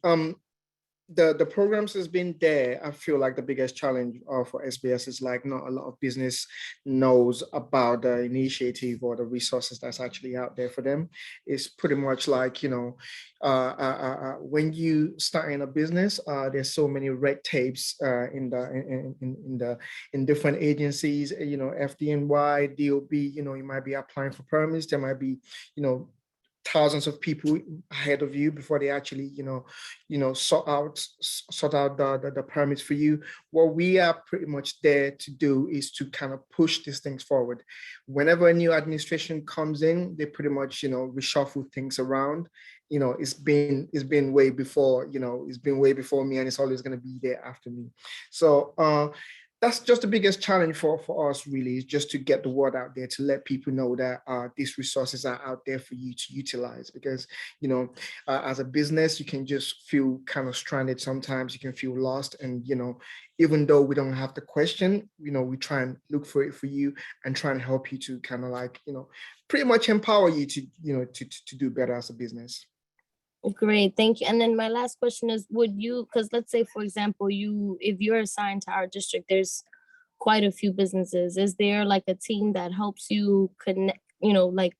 the programs has been there. I feel like the biggest challenge for SBS is like not a lot of business knows about the initiative or the resources that's actually out there for them. It's pretty much like, when you start in a business, there's so many red tapes in different agencies, FDNY, DOB, you might be applying for permits. There might be, thousands of people ahead of you before they actually, sort out the permits for you. What we are pretty much there to do is to kind of push these things forward. Whenever a new administration comes in, they pretty much, reshuffle things around. It's been way before, it's been way before me, and it's always going to be there after me. So that's just the biggest challenge for us, really, is just to get the word out there, to let people know that these resources are out there for you to utilize. Because, as a business, you can just feel kind of stranded sometimes. You can feel lost. And, even though we don't have the question, we try and look for it for you and try and help you to kind of like, pretty much empower you to, to do better as a business. Great, thank you. And then my last question is, would you, because let's say, for example, if you're assigned to our district, there's quite a few businesses. Is there like a team that helps you connect, like,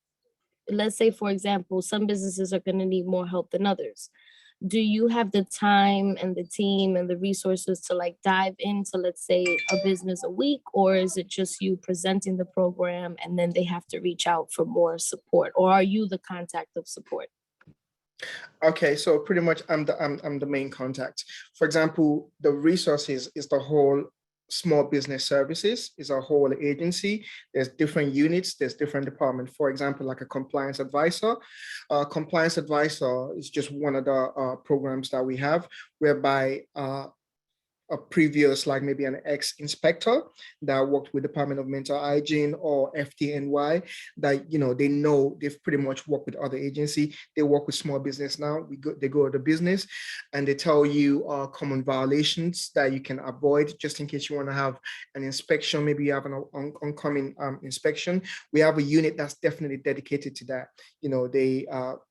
let's say, for example, some businesses are going to need more help than others. Do you have the time and the team and the resources to like dive into, let's say, a business a week, or is it just you presenting the program and then they have to reach out for more support, or are you the contact of support? Okay, so pretty much I'm the main contact. For example, the resources is the whole small business services, is a whole agency. There's different units, there's different departments. For example, like a compliance advisor. Compliance advisor is just one of the programs that we have, whereby a previous, like maybe an ex-inspector that worked with Department of Mental Hygiene or FDNY, that, they've pretty much worked with other agency. They work with small business now. They go to the business and they tell you common violations that you can avoid, just in case you want to have an inspection. Maybe you have an oncoming inspection. We have a unit that's definitely dedicated to that. They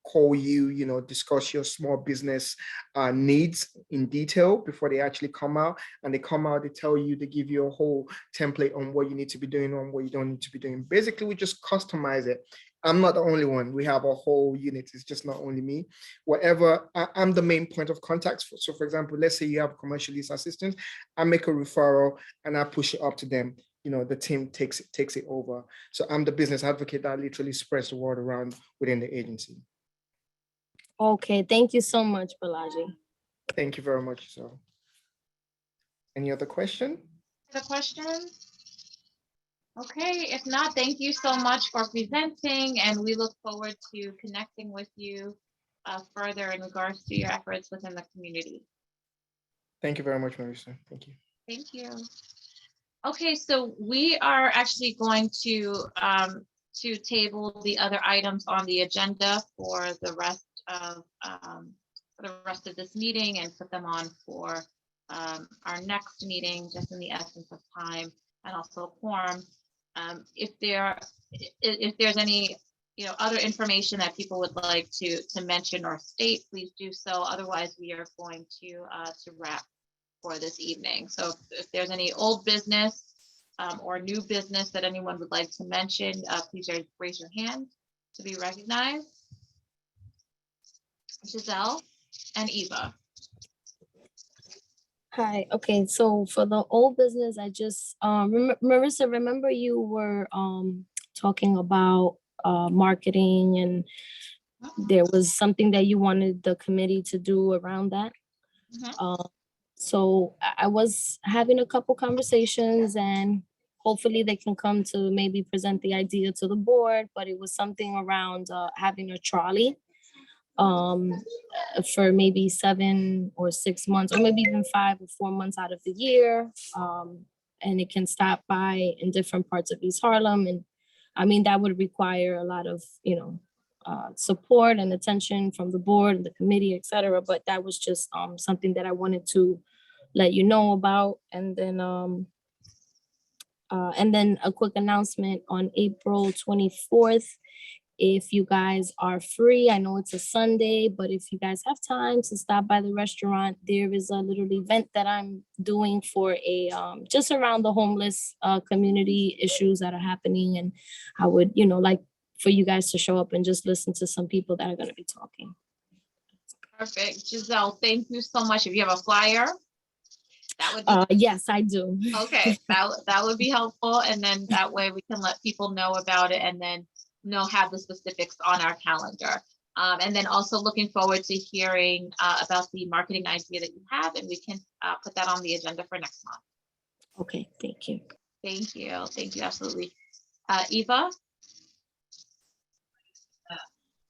call you, discuss your small business needs in detail before they actually come out. And they come out, they tell you, they give you a whole template on what you need to be doing, on what you don't need to be doing. Basically, we just customize it. I'm not the only one. We have a whole unit. It's just not only me. Whatever, I'm the main point of contact. So for example, let's say you have a commercial lease assistant, I make a referral and I push it up to them. The team takes it over. So I'm the business advocate that literally spreads the word around within the agency. Okay, thank you so much, Balaji. Thank you very much. So, any other question? Other questions? Okay, if not, thank you so much for presenting, and we look forward to connecting with you further in regards to your efforts within the community. Thank you very much, Marisa. Thank you. Thank you. Okay, so we are actually going to table the other items on the agenda for the rest of this meeting and put them on for our next meeting, just in the essence of time and also quorum. If there's any other information that people would like to mention or state, please do so. Otherwise, we are going to wrap for this evening. So if there's any old business or new business that anyone would like to mention, please raise your hand to be recognized. Giselle and Eva. Hi, okay, so for the old business, I just, Marissa, remember you were talking about marketing, and there was something that you wanted the committee to do around that? So I was having a couple conversations, and hopefully they can come to maybe present the idea to the board, but it was something around having a trolley for maybe 7 or 6 months, or maybe even 5 or 4 months out of the year. And it can stop by in different parts of East Harlem. And I mean, that would require a lot of, support and attention from the board, the committee, et cetera. But that was just something that I wanted to let you know about. And then a quick announcement: on April 24th, if you guys are free, I know it's a Sunday, but if you guys have time to stop by the restaurant, there is a little event that I'm doing for a just around the homeless community issues that are happening. And I would, like for you guys to show up and just listen to some people that are going to be talking. Perfect. Giselle, thank you so much. If you have a flyer, that would be yes, I do. okay. That would be helpful. And then that way we can let people know about it and then have the specifics on our calendar. And then also looking forward to hearing about the marketing idea that you have, and we can put that on the agenda for next month. Okay, thank you. Thank you. Thank you. Absolutely. Eva?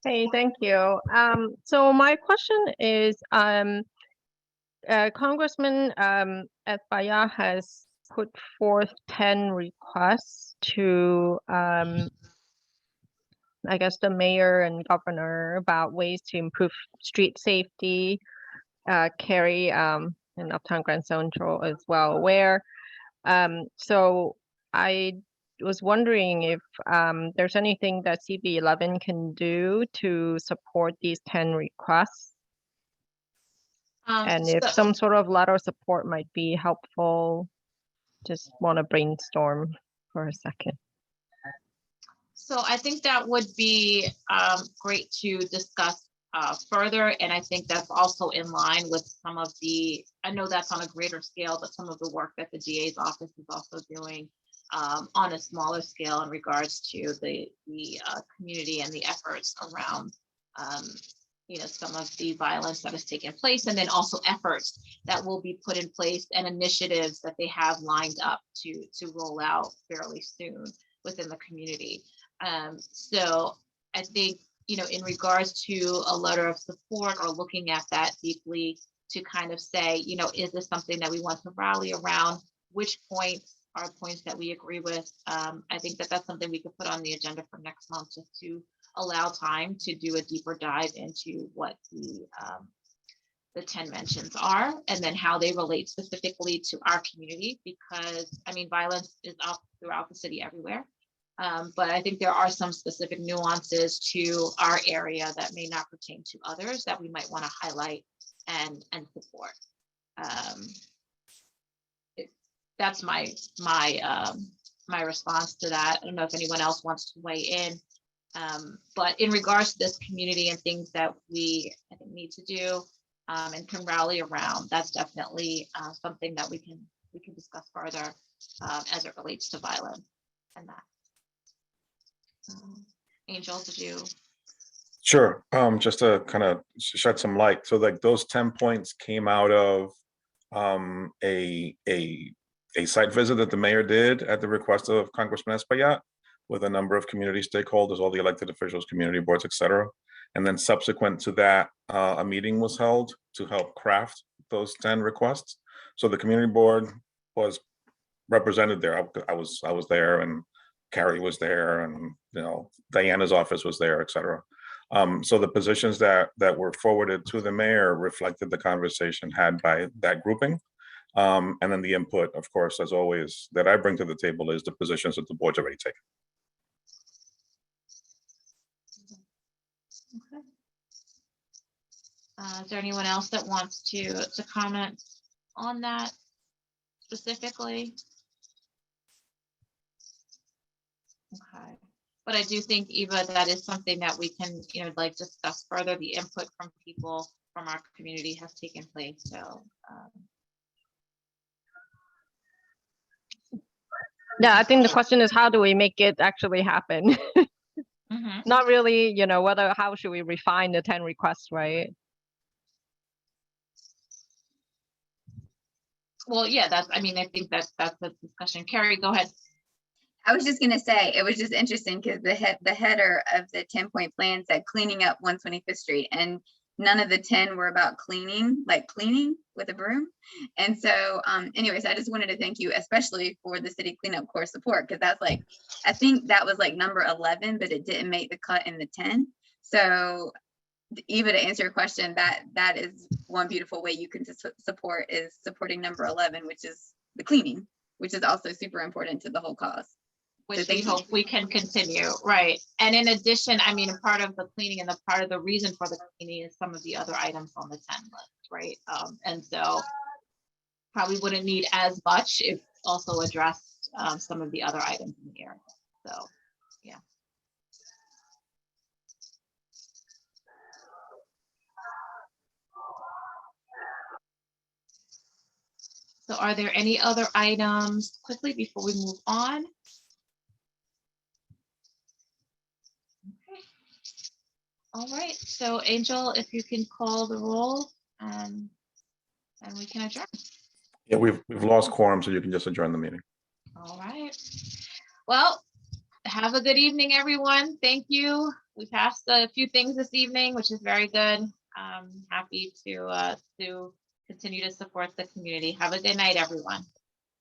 Hey, thank you. So my question is, Congressman Espaillat has put forth 10 requests to, I guess, the mayor and governor about ways to improve street safety, Cary, and Uptown Grand Central as well, where, so I was wondering if there's anything that CB11 can do to support these 10 requests. And if some sort of letter of support might be helpful, just want to brainstorm for a second. So I think that would be great to discuss further. And I think that's also in line with some of the, I know that's on a greater scale, but some of the work that the DA's office is also doing on a smaller scale in regards to the community and the efforts around some of the violence that has taken place, and then also efforts that will be put in place and initiatives that they have lined up to roll out fairly soon within the community. So I think, in regards to a letter of support or looking at that deeply to kind of say, is this something that we want to rally around? Which points are points that we agree with? I think that that's something we could put on the agenda for next month, just to allow time to do a deeper dive into what the 10 mentions are, and then how they relate specifically to our community, because violence is up throughout the city everywhere. But I think there are some specific nuances to our area that may not pertain to others that we might want to highlight and support. That's my response to that. I don't know if anyone else wants to weigh in. But in regards to this community and things that we need to do and can rally around, that's definitely something that we can discuss further as it relates to violence and that. Angel, did you? Sure. Just to kind of shed some light. So like those 10 points came out of a site visit that the mayor did at the request of Congressman Espaillat, with a number of community stakeholders, all the elected officials, community boards, et cetera. And then subsequent to that, a meeting was held to help craft those 10 requests. So the community board was represented there. I was there, and Cary was there, and Diana's office was there, et cetera. So the positions that were forwarded to the mayor reflected the conversation had by that grouping. And then the input, of course, as always, that I bring to the table is the positions that the board's already taken. Okay. Is there anyone else that wants to comment on that specifically? Okay. But I do think, Eva, that is something that we can, discuss further. The input from people from our community has taken place. So, yeah, I think the question is, how do we make it actually happen? Not really, how should we refine the 10 requests, right? Well, yeah, I think that's the discussion. Cary, go ahead. I was just gonna say, it was just interesting because the header of the 10-point plan said cleaning up 125th Street, and none of the 10 were about cleaning with a broom. And so anyways, I just wanted to thank you, especially for the city cleanup corps support, because that's like, I think that was like number 11, but it didn't make the cut in the 10. So Eva, to answer your question, that is one beautiful way you can support, is supporting number 11, which is the cleaning, which is also super important to the whole cause. which we hope we can continue, right? And in addition, I mean, part of the cleaning and the part of the reason for the cleaning is some of the other items on the 10 list, right? And so probably wouldn't need as much if also addressed some of the other items in the area. So, yeah. So are there any other items quickly before we move on? Okay. All right, so Angel, if you can call the roll and we can adjourn. Yeah, we've lost quorum, so you can just adjourn the meeting. All right. Well, have a good evening, everyone. Thank you. We passed a few things this evening, which is very good. Happy to continue to support the community. Have a good night, everyone.